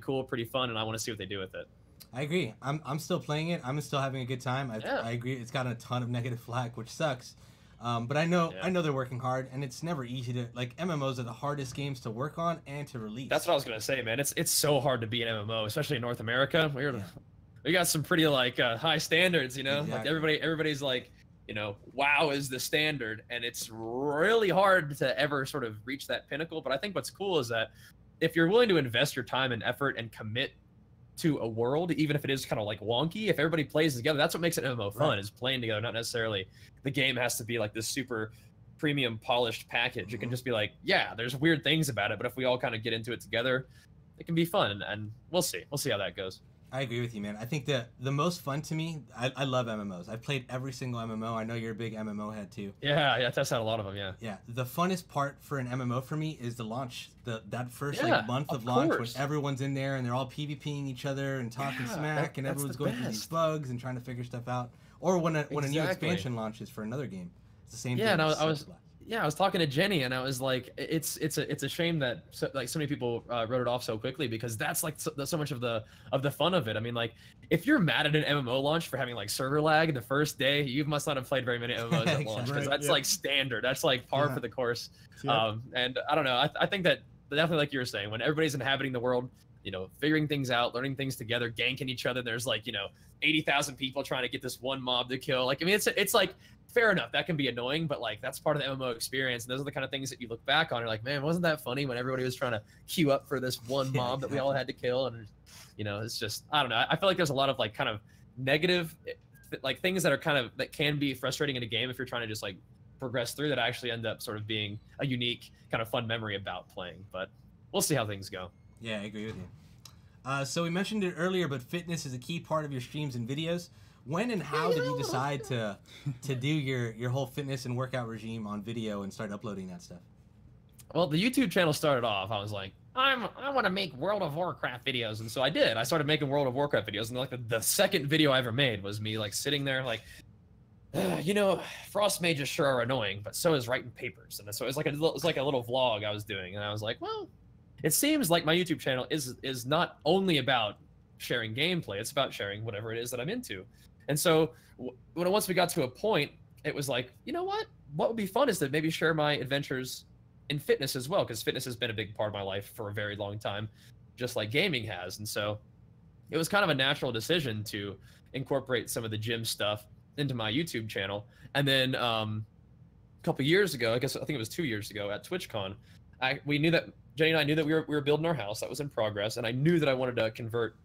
cool, pretty fun, and I want to see what they do with it. I agree. I'm still playing it. I'm still having a good time. I agree. It's gotten a ton of negative flack, which sucks. But I know they're working hard, and it's never easy to like. MMOs are the hardest games to work on and to release. That's what I was gonna say, man. It's so hard to be an MMO, especially in North America. We got some pretty like high standards, Like everybody's like, WoW is the standard, and it's really hard to ever sort of reach that pinnacle. But I think what's cool is that if you're willing to invest your time and effort and commit to a world, even if it is kind of like wonky, if everybody plays together, that's what makes an MMO fun, is playing together, not necessarily the game has to be like this super premium polished package. It can just be like, yeah, there's weird things about it, but if we all kind of get into it together, it can be fun, and we'll see how that goes. I agree with you, man. I think that the most fun to me, I love MMOs. I've played every single MMO. I know you're a big MMO head too. Yeah, I tested out a lot of them, yeah. Yeah, the funnest part for an MMO for me is the launch. That first month of launch when everyone's in there and they're all PvPing each other and talking smack, and everyone's going through these bugs and trying to figure stuff out. Or when a new expansion launches for another game. It's the same thing. And I was talking to Jenny, and I was like, it's a shame that so many people wrote it off so quickly, because that's like so much of the fun of it. I mean, like, if you're mad at an MMO launch for having like server lag the first day, you must not have played very many MMOs at launch, because that's like standard. That's like par for the course. And I don't know. I think that definitely, like you were saying, when everybody's inhabiting the world, figuring things out, learning things together, ganking each other. There's like 80,000 people trying to get this one mob to kill. Like, I mean, it's like, fair enough, that can be annoying, but like that's part of the MMO experience, and those are the kind of things that you look back on. You're like, man, wasn't that funny when everybody was trying to queue up for this one mob that we all had to kill? And it's just, I don't know. I feel like there's a lot of like kind of negative, like things that can be frustrating in a game if you're trying to just like progress through, that actually end up sort of being a unique kind of fun memory about playing. But we'll see how things go. Yeah, I agree with you. So we mentioned it earlier, but fitness is a key part of your streams and videos. When and how did you decide to do your whole fitness and workout regime on video and start uploading that stuff? Well, the YouTube channel started off, I was like, I want to make World of Warcraft videos, and so I did. I started making World of Warcraft videos, and like the second video I ever made was me like sitting there like, Frost mages sure are annoying, but so is writing papers. And so it was like a little vlog I was doing, and I was like, well, it seems like my YouTube channel is not only about sharing gameplay, it's about sharing whatever it is that I'm into. And so once we got to a point, it was like, you know what would be fun is to maybe share my adventures in fitness as well, because fitness has been a big part of my life for a very long time, just like gaming has. And so it was kind of a natural decision to incorporate some of the gym stuff into my YouTube channel. And then a couple years ago, I think it was 2 years ago at TwitchCon, we knew that Jenny and I knew that we were building our house. That was in progress, and I knew that I wanted to convert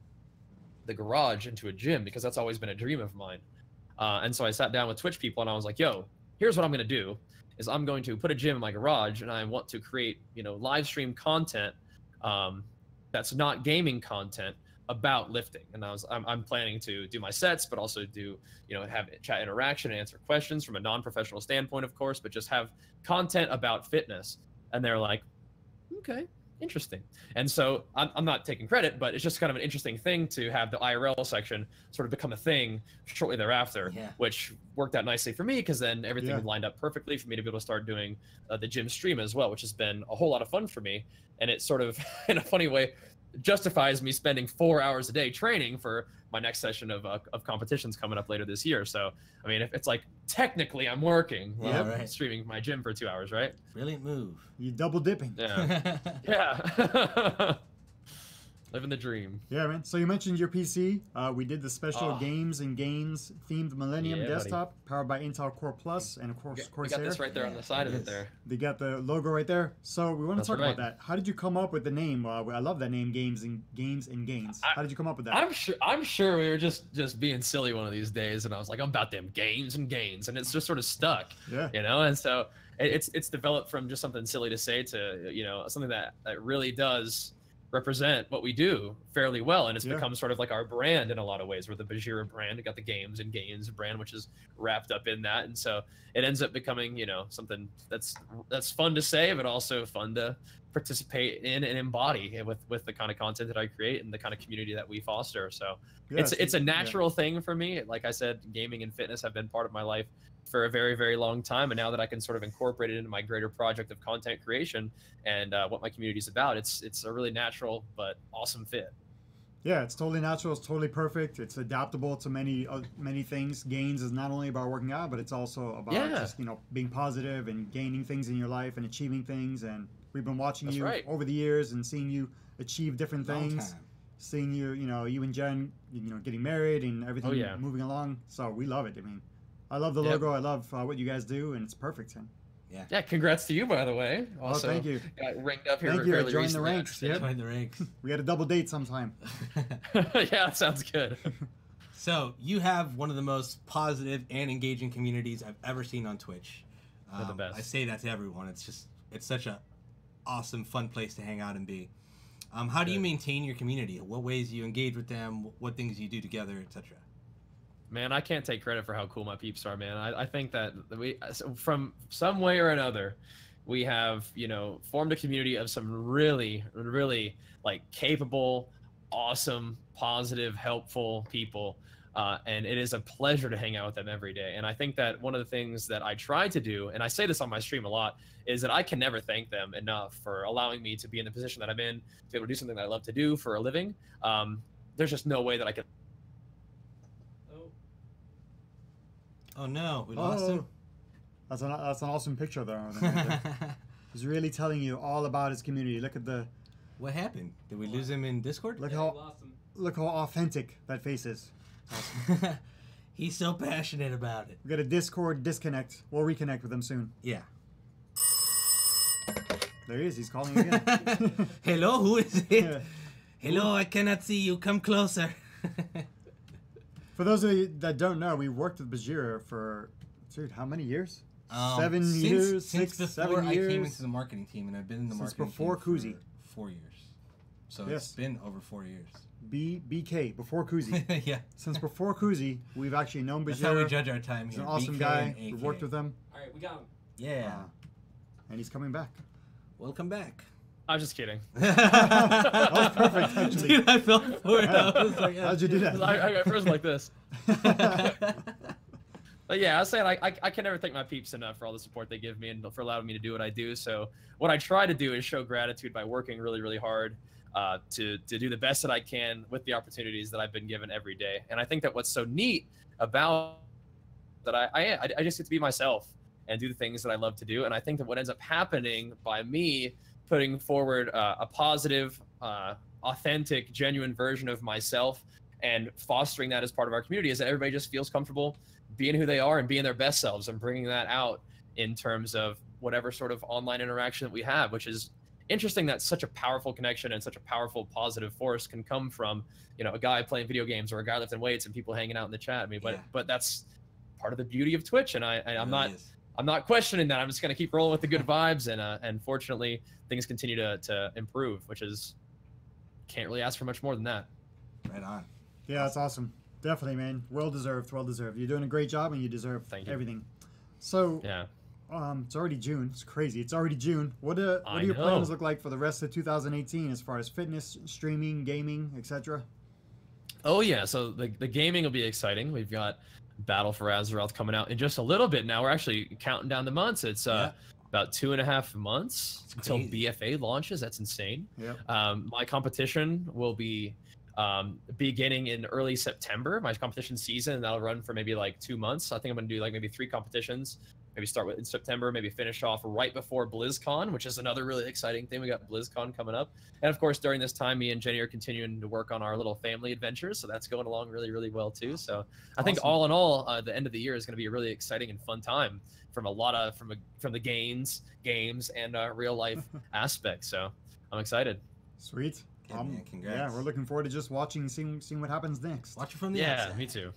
the garage into a gym, because that's always been a dream of mine. And so I sat down with Twitch people and I was like, yo, here's what I'm going to do is I'm going to put a gym in my garage, and I want to create, live stream content that's not gaming content about lifting. And I'm planning to do my sets, but also do, have chat interaction and answer questions from a non-professional standpoint, of course, but just have content about fitness. And they're like, okay, interesting. And so I'm not taking credit, but it's just kind of an interesting thing to have the IRL section sort of become a thing shortly thereafter, which worked out nicely for me, because then everything lined up perfectly for me to be able to start doing the gym stream as well, which has been a whole lot of fun for me. And it sort of, in a funny way, justifies me spending 4 hours a day training for my next session of competitions coming up later this year. So, I mean, if it's like technically I'm working, streaming my gym for 2 hours, right? Brilliant move. You double dipping. Yeah. Yeah. Living the dream. Yeah, man. So you mentioned your PC. We did the special Games and Gains themed Millennium desktop, powered by Intel Core Plus and of course Corsair. We got this right there on the side of it there. They got the logo right there. So we want to talk about that. How did you come up with the name? I love that name, Games and Gains. How did you come up with that? I'm sure we were just being silly one of these days, and I was like, I'm about them games and gains, and it's just sort of stuck. Yeah. And so it's developed from just something silly to say to something that really does represent what we do fairly well, and it's become sort of like our brand in a lot of ways. We're the Bajheera brand. We got the Games and Gains brand, which is wrapped up in that, and so it ends up becoming something that's fun to say, but also fun to participate in and embody with the kind of content that I create and the kind of community that we foster. So it's a natural thing for me. Like I said, gaming and fitness have been part of my life for a very, very long time, and now that I can sort of incorporate it into my greater project of content creation and what my community is about, it's a really natural but awesome fit. Yeah, it's totally natural. It's totally perfect. It's adaptable to many things. Gains is not only about working out, but it's also about just being positive and gaining things in your life and achieving things. And we've been watching you over the years and seeing you achieve different things. Seeing you, you and Jen, getting married and everything moving along. So we love it. I mean, I love the logo. I love what you guys do, and it's perfect. Yeah. Congrats to you, by the way. Also, thank you. Got ranked up here. Thank you. Join the ranks. Join the ranks. We got a double date sometime. Yeah, sounds good. So you have one of the most positive and engaging communities I've ever seen on Twitch. They're the best. I say that to everyone. It's such a awesome, fun place to hang out and be. How do you maintain your community? What ways you engage with them? What things you do together, etc. Man, I can't take credit for how cool my peeps are, man. I think that from some way or another, we have, formed a community of some really, really capable, awesome, positive, helpful people. And it is a pleasure to hang out with them every day. And I think that one of the things that I try to do, and I say this on my stream a lot, is that I can never thank them enough for allowing me to be in the position that I'm in, to be able to do something that I love to do for a living. There's just no way that I could. Oh no, we lost him. That's an awesome picture though. He's really telling you all about his community. Look at the. What happened? Did we lose him in Discord? Look how authentic that face is. Awesome. He's so passionate about it. We got a Discord disconnect. We'll reconnect with him soon. Yeah. There he is. He's calling again. Hello, who is it? Hello, I cannot see you. Come closer. For those of you that don't know, we worked with Bajheera for, how many years? 7 years, since 6, before 7 years. I came into the marketing team, and I've been in the marketing before team Kuzi. for 4 years. So it's been over 4 years. BK, before Kuzi. Yeah. Since before Kuzi, we've actually known Bajheera. That's how we judge our time here. He's an awesome guy. We've worked with him. All right, we got him. Yeah. And he's coming back. Welcome back. I'm just kidding. That was perfect, actually. Dude, I fell for it. I was like, how'd you do that? I first like this. But yeah, I was saying I can never thank my peeps enough for all the support they give me and for allowing me to do what I do. So what I try to do is show gratitude by working really, really hard to do the best that I can with the opportunities that I've been given every day. And I think that what's so neat about that I just get to be myself and do the things that I love to do. And I think that what ends up happening by me putting forward a positive, authentic, genuine version of myself and fostering that as part of our community is that everybody just feels comfortable being who they are and being their best selves and bringing that out in terms of whatever sort of online interaction that we have, which is interesting that such a powerful connection and such a powerful positive force can come from, you know, a guy playing video games or a guy lifting weights and people hanging out in the chat. I mean, but that's part of the beauty of Twitch, and I'm not questioning that. I'm just gonna keep rolling with the good vibes, and fortunately things continue to improve, which is can't really ask for much more than that. Right on. Yeah, that's awesome. Definitely, man. Well deserved. Well deserved. You're doing a great job, and you deserve everything. So yeah. It's already June. It's crazy. It's already June. What do your plans look like for the rest of 2018 as far as fitness, streaming, gaming, etc.? Oh yeah, so the gaming will be exciting. We've got Battle for Azeroth coming out in just a little bit now. We're actually counting down the months. It's about 2.5 months until BFA launches. That's insane. My competition will be beginning in early September. My competition season, and that'll run for maybe like 2 months. I think I'm gonna do like maybe 3 competitions. Maybe start with in September, maybe finish off right before BlizzCon, which is another really exciting thing. We got BlizzCon coming up. And of course, during this time, me and Jenny are continuing to work on our little family adventures. So that's going along really, really well too. So I think all in all, the end of the year is going to be a really exciting and fun time from a lot of, from the games and real life aspects. So I'm excited. Sweet. Man, congrats. Yeah, we're looking forward to just watching, seeing what happens next. Watch it from the outside. Yeah, me too.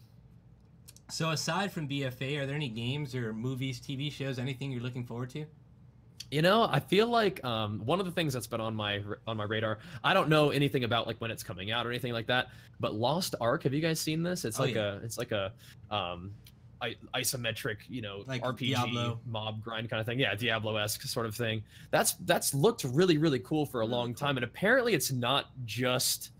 So aside from BFA, are there any games or movies, TV shows, anything you're looking forward to? You know, I feel like one of the things that's been on my radar, I don't know anything about like when it's coming out or anything like that, but Lost Ark, have you guys seen this? It's like a isometric, you know, like RPG Diablo. Mob grind kind of thing. Yeah, Diablo-esque sort of thing. That's looked really, really cool for a long time, and apparently it's not just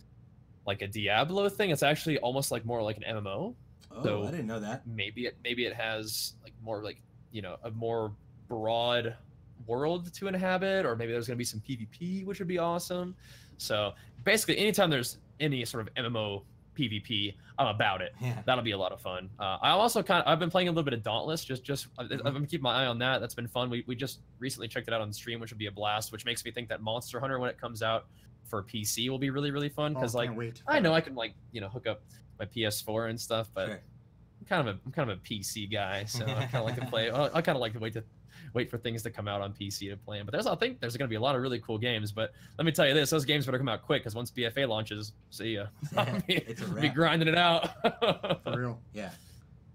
like a Diablo thing. It's actually almost like more like an MMO. Oh, so I didn't know that. Maybe it has like more like, you know, a more broad world to inhabit, or maybe there's going to be some PvP, which would be awesome. So basically, anytime there's any sort of MMO PvP, I'm about it. Yeah. That'll be a lot of fun. I've been playing a little bit of Dauntless. I've been keeping my eye on that. That's been fun. We just recently checked it out on the stream, which would be a blast. Which makes me think that Monster Hunter, when it comes out for PC, will be really, really fun. Because I know I can like, you know, hook up my PS4 and stuff, but I'm kind of a PC guy, so I kind of like to play. I kind of like to wait for things to come out on PC to play them. But I think there's going to be a lot of really cool games. But let me tell you this: those games better come out quick, because once BFA launches, see ya. I'll be grinding it out. For real. Yeah.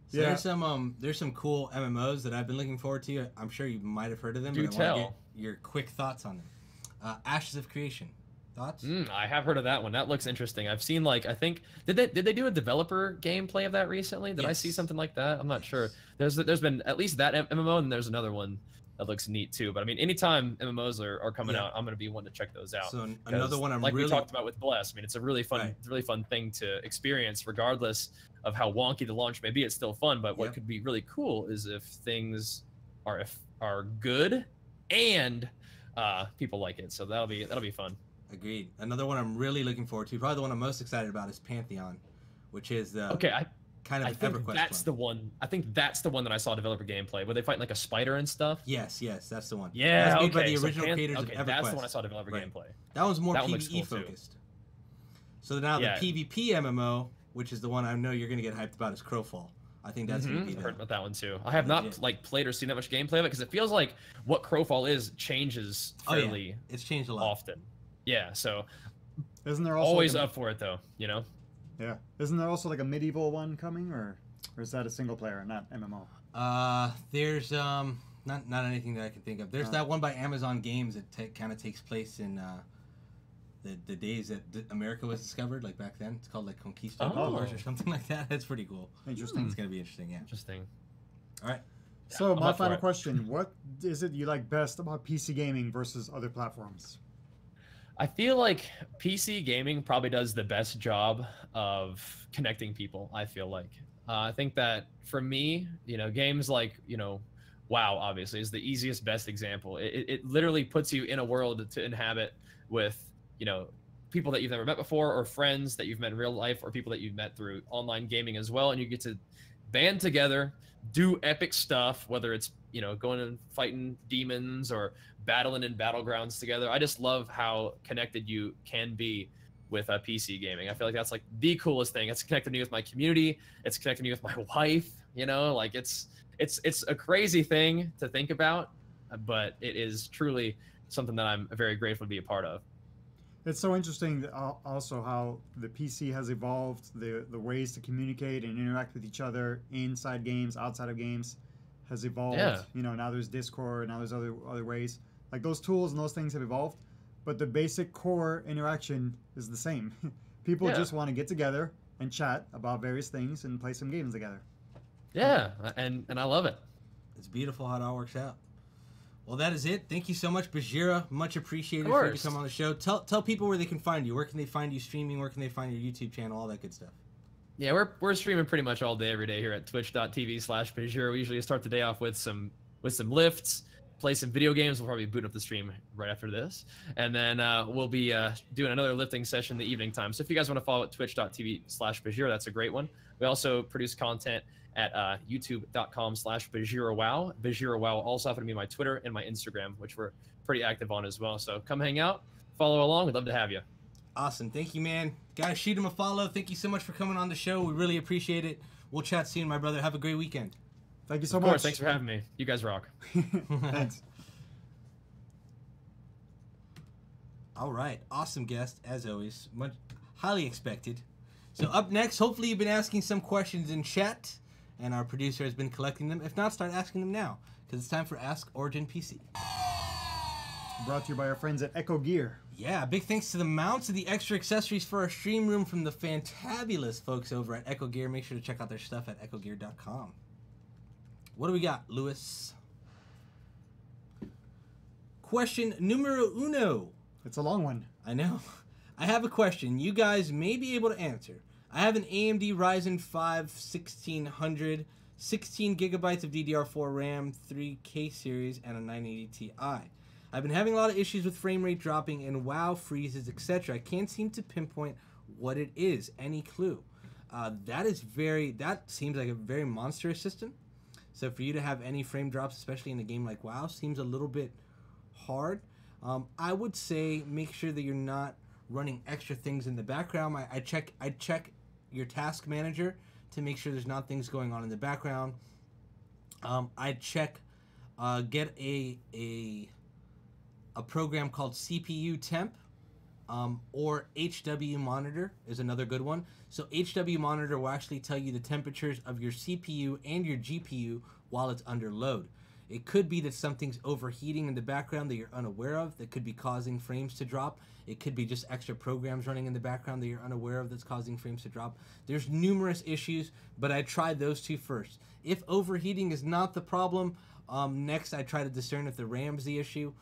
So there's some cool MMOs that I've been looking forward to. I'm sure you might have heard of them. Do but I want to get your quick thoughts on them. Ashes of Creation. Thoughts? I have heard of that one. That looks interesting. I've seen I think did they do a developer gameplay of that recently? Did I see something like that? I'm not sure. There's been at least that MMO, and there's another one that looks neat too. But I mean, anytime MMOs are coming out, I'm gonna be one to check those out. So another one we talked about with Bless. I mean, it's a really fun, thing to experience, regardless of how wonky the launch may be. It's still fun. But what could be really cool is if things are good and people like it. So that'll be fun. Agreed. Another one I'm really looking forward to, probably the one I'm most excited about, is Pantheon, which is the kind of EverQuest that's the one. I think that's the one that I saw developer gameplay, where they fight like a spider and stuff. Yes, that's the one. Yeah, that's made by the original creators of EverQuest. That's the one I saw developer gameplay. That one's more PvE focused. So now the PvP MMO, which is the one I know you're going to get hyped about, is Crowfall. I think that's going to be I've heard about that one too. I have not played or seen that much gameplay of it, because it feels like what Crowfall is changes fairly it's changed a lot often. Yeah, so isn't there also always up for it though, you know? Yeah. Isn't there also like a medieval one coming, or is that a single player, not MMO? There's not anything that I can think of. There's that one by Amazon Games that kind of takes place in the days that America was discovered, like back then. It's called like Conquistadors or something like that. That's pretty cool. Interesting. It's gonna be interesting. Yeah. Interesting. All right. So my final question: what is it you like best about PC gaming versus other platforms? I feel like PC gaming probably does the best job of connecting people, I feel like. I think that for me, you know, games like, you know, WoW obviously is the easiest, best example. It literally puts you in a world to inhabit with, you know, people that you've never met before, or friends that you've met in real life, or people that you've met through online gaming as well. And you get to band together, do epic stuff, whether it's, you know, going and fighting demons or battling in battlegrounds together. I just love how connected you can be with PC gaming. I feel like that's like the coolest thing. It's connected me with my community. It's connected me with my wife. You know, like it's a crazy thing to think about, but it is truly something that I'm very grateful to be a part of. It's so interesting also how the PC has evolved, the ways to communicate and interact with each other inside games, outside of games has evolved. Yeah. You know, now there's Discord, now there's other ways. Like those tools and those things have evolved, but the basic core interaction is the same. People just want to get together and chat about various things and play some games together. Yeah, and I love it. It's beautiful how it all works out. Well, that is it. Thank you so much, Bajheera. Much appreciated for you to come on the show. Tell people where they can find you. Where can they find you streaming? Where can they find your YouTube channel? All that good stuff. Yeah, we're streaming pretty much all day, every day here at twitch.tv/Bajheera. We usually start the day off with some lifts, play some video games. We'll probably boot up the stream right after this. And then we'll be doing another lifting session in the evening time. So if you guys want to follow at twitch.tv/Bajheera, that's a great one. We also produce content at youtube.com/BajheeraWow. BajheeraWow also happen to be my Twitter and my Instagram, which we're pretty active on as well. So come hang out, follow along. We'd love to have you. Awesome. Thank you, man. Guys, shoot him a follow. Thank you so much for coming on the show. We really appreciate it. We'll chat soon, my brother. Have a great weekend. Thank you so much. Of course. Thanks for having me. You guys rock. Thanks. All right. Awesome guest, as always. Highly expected. So up next, hopefully you've been asking some questions in chat, and our producer has been collecting them. If not, start asking them now, because it's time for Ask Origin PC. Brought to you by our friends at Echo Gear. Yeah, big thanks to the mounts and the extra accessories for our stream room from the fantabulous folks over at Echo Gear. Make sure to check out their stuff at echogear.com. What do we got, Lewis? Question numero uno. It's a long one. I know. I have a question you guys may be able to answer. I have an AMD Ryzen 5 1600, 16 gigabytes of DDR4 RAM, 3K series, and a 980 Ti. I've been having a lot of issues with frame rate dropping and WoW freezes, etc. I can't seem to pinpoint what it is. Any clue? That seems like a very monstrous system. So for you to have any frame drops, especially in a game like WoW, seems a little bit hard. I would say make sure that you're not running extra things in the background. I check your task manager to make sure there's not things going on in the background. I'd check, get a program called CPU Temp, or HW Monitor is another good one. So HW Monitor will actually tell you the temperatures of your CPU and your GPU while it's under load. It could be that something's overheating in the background that you're unaware of that could be causing frames to drop. It could be just extra programs running in the background that you're unaware of that's causing frames to drop. There's numerous issues, but I tried those two first. If overheating is not the problem, next I try to discern if the RAM's the issue,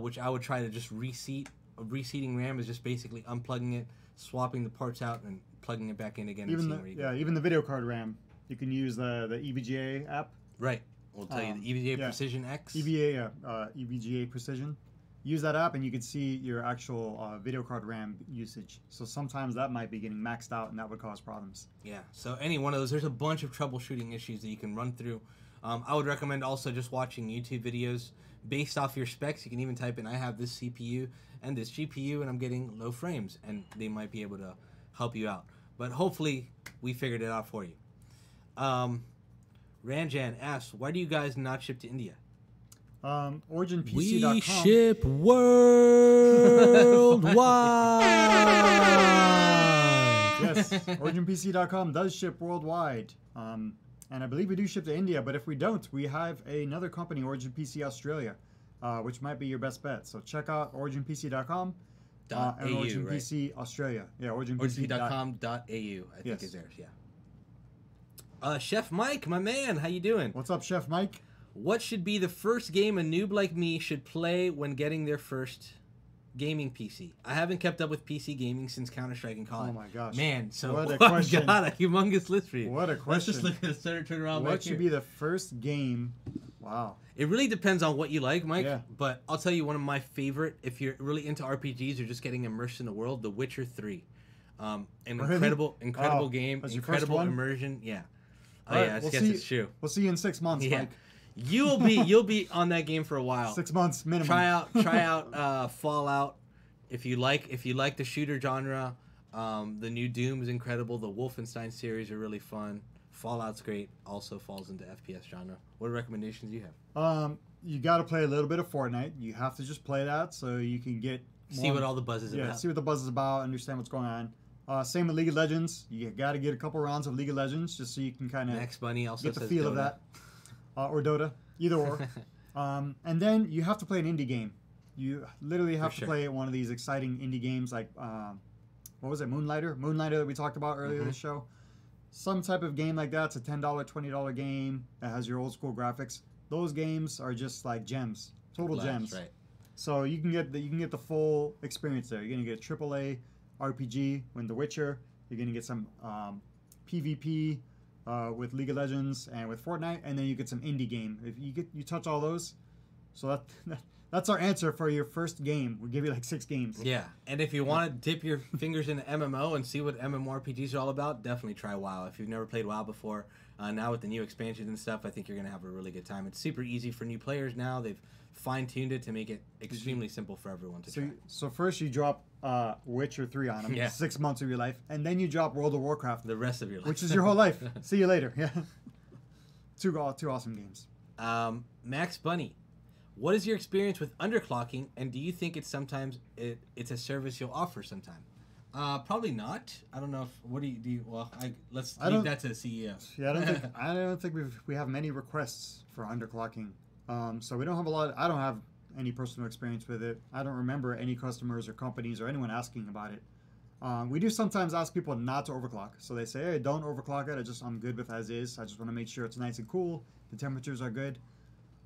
which I would try to just reseat. Reseating RAM is just basically unplugging it, swapping the parts out, and plugging it back in again. Even the video card RAM, you can use the EVGA app. Right. We'll tell you the EVGA Precision X. EVGA Precision. Use that app and you can see your actual video card RAM usage. So sometimes that might be getting maxed out and that would cause problems. Yeah, so any one of those, there's a bunch of troubleshooting issues that you can run through. I would recommend also just watching YouTube videos based off your specs. You can even type in, I have this CPU and this GPU and I'm getting low frames, and they might be able to help you out. But hopefully we figured it out for you. Ranjan asks, why do you guys not ship to India? OriginPC.com. We ship worldwide. Yes, OriginPC.com does ship worldwide. And I believe we do ship to India, but if we don't, we have another company, OriginPC Australia, which might be your best bet. So check out OriginPC.com and OriginPC Australia. Yeah, OriginPC.com.au, I think is theirs, yeah. Chef Mike, my man, how you doing? What's up, Chef Mike? What should be the first game a noob like me should play when getting their first gaming PC? I haven't kept up with PC gaming since Counter-Strike and COD. Oh my gosh. Man, so what a question. God, a humongous list for you. What a question. Let's just look at the turn around. What should be the first game? Wow. It really depends on what you like, Mike. Yeah. But I'll tell you one of my favorite, if you're really into RPGs or just getting immersed in the world, The Witcher 3. An incredible game, incredible immersion. Yeah. Oh right, yeah, I guess it's true. We'll see you in 6 months, Mike. You'll be on that game for a while. 6 months minimum. Try out Fallout. If you like the shooter genre, the new Doom is incredible. The Wolfenstein series are really fun. Fallout's great. Also falls into FPS genre. What recommendations do you have? you got to play a little bit of Fortnite. You have to just play that so you can get See what all the buzz is about. Yeah, see what the buzz is about, understand what's going on. Same with League of Legends. You got to get a couple rounds of League of Legends just so you can kind of Max Bunny also get the says feel Dota. of that. Or Dota, either or. And then you have to play an indie game. You literally have to play one of these exciting indie games like, what was it, Moonlighter? Moonlighter that we talked about earlier in the show. Some type of game like that. It's a $10, $20 game that has your old school graphics. Those games are just like gems, total gems. Right. So you can get the full experience there. You're gonna get a AAA RPG with The Witcher. You're gonna get some PvP with League of Legends and with Fortnite, and then you get some indie game. If you touch all those, so that's our answer for your first game. We'll give you like 6 games. Yeah, and if you want to dip your fingers into MMO and see what MMORPGs are all about, definitely try WoW. If you've never played WoW before, now with the new expansions and stuff, I think you're gonna have a really good time. It's super easy for new players now. They've fine-tuned it to make it extremely simple for everyone to try. So first you drop Witcher 3 on them, Yeah. 6 months of your life, and then you drop World of Warcraft, The rest of your life. which is your whole life. See you later. Yeah, two awesome games. Max Bunny, what is your experience with underclocking, and do you think it's sometimes it's a service you'll offer sometime? Probably not. I don't know if what do you well let's leave that to the CEO. Yeah, I don't think we have many requests for underclocking. So we don't have a lot. I don't have any personal experience with it. I don't remember any customers or companies or anyone asking about it. We do sometimes ask people not to overclock. So they say, hey, don't overclock it. I'm good with as is. I just want to make sure it's nice and cool. The temperatures are good.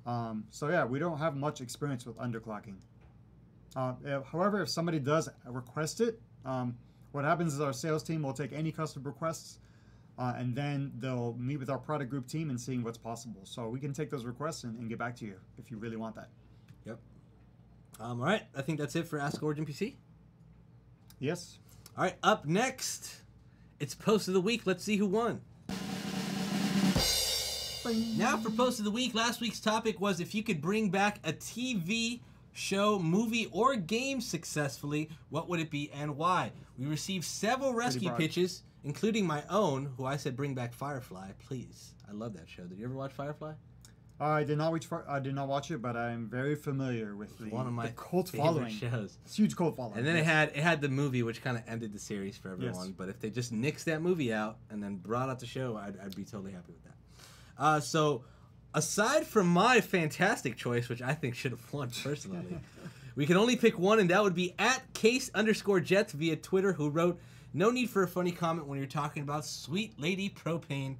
So yeah, we don't have much experience with underclocking. However, if somebody does request it, what happens is our sales team will take any customer requests, and then they'll meet with our product group team and seeing what's possible. So we can take those requests and get back to you if you really want that. Yep. All right. I think that's it for Ask Origin PC. Yes. All right. Up next, it's Post of the Week. Let's see who won. Bing. Now for Post of the Week, last week's topic was if you could bring back a TV show, movie, or game successfully, what would it be and why? We received several rescue pitches, including my own, who I said bring back Firefly, please. I love that show. Did you ever watch Firefly? I did not watch it, but I'm very familiar with one of my cult favorite following. shows. It's huge cult following. And then it had the movie, which kind of ended the series for everyone. Yes. But if they just nixed that movie out and then brought out the show, I'd be totally happy with that. So, aside from my fantastic choice, which I think should have won personally, we can only pick one, and that would be @case_jets via Twitter, who wrote, "No need for a funny comment when you're talking about Sweet Lady Propane.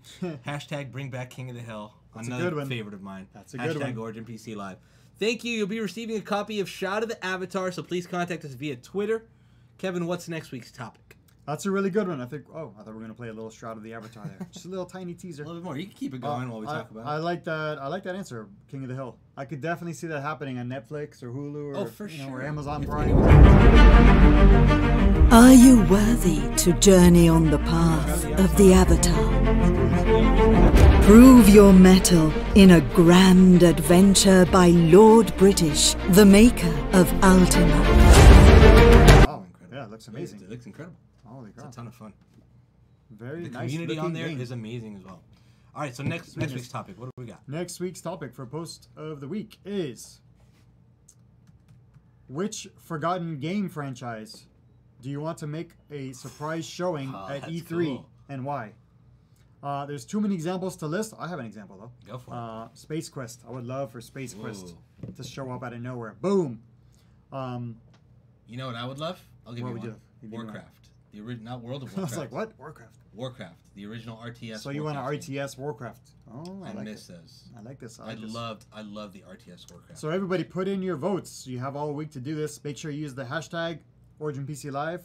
# bring back King of the Hill." That's Another a good one. favorite of mine. That's a good one. # Origin PC Live. Thank you. You'll be receiving a copy of Shot of the Avatar, so please contact us via Twitter. Kevin, what's next week's topic? That's a really good one. I think. Oh, I thought we were gonna play a little Shroud of the Avatar there. Just a little tiny teaser. A little bit more. You can keep it going while we talk about it. I like that. I like that answer, King of the Hill. I could definitely see that happening on Netflix or Hulu or or Amazon Prime. Are you worthy to journey on the path of the Avatar? Prove your mettle in a grand adventure by Lord British, the maker of Ultima. Wow, yeah, it looks amazing. It looks incredible. Holy crap. It's a ton of fun. Very The nice. community on there game. is amazing as well. All right, so next week's topic, what do we got? Next week's topic for Post of the Week is: which forgotten game franchise do you want to make a surprise showing at that's E3 cool. and why? There's too many examples to list. I have an example though. Go for it. Space Quest. I would love for Space Quest Whoa. to show up out of nowhere. Boom. You know what I would love? I'll give What you would one. you give me Warcraft. The original, not World of I Warcraft. was like, what? Warcraft. Warcraft, the original RTS. So you want an Warcraft game. RTS Warcraft? Oh, I I like miss it. those. I like this. I love the RTS Warcraft. So everybody put in your votes. You have all week to do this. Make sure you use the hashtag OriginPCLive.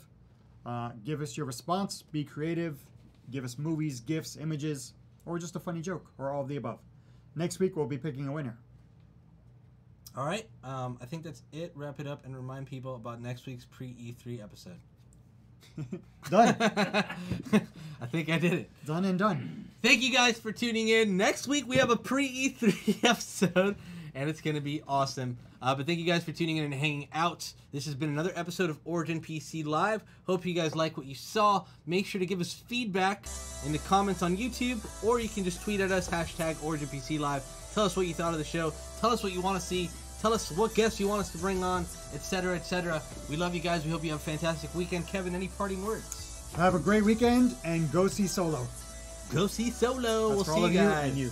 Give us your response. Be creative. Give us movies, GIFs, images, or just a funny joke, or all of the above. Next week, we'll be picking a winner. All right, I think that's it. Wrap it up and remind people about next week's pre-E3 episode. Done. I think I did it. Done and done. Thank you guys for tuning in. Next week we have a pre-E3 episode, and it's going to be awesome. But thank you guys for tuning in and hanging out. This has been another episode of Origin PC Live. Hope you guys like what you saw. Make sure to give us feedback in the comments on YouTube, or you can just tweet at us, #OriginPCLive. Tell us what you thought of the show. Tell us what you want to see. Tell us what guests you want us to bring on, etc., etc. We love you guys. We hope you have a fantastic weekend. Kevin, any parting words? Have a great weekend and go see Solo. Go see Solo. That's We'll for see all you of guys. you and you.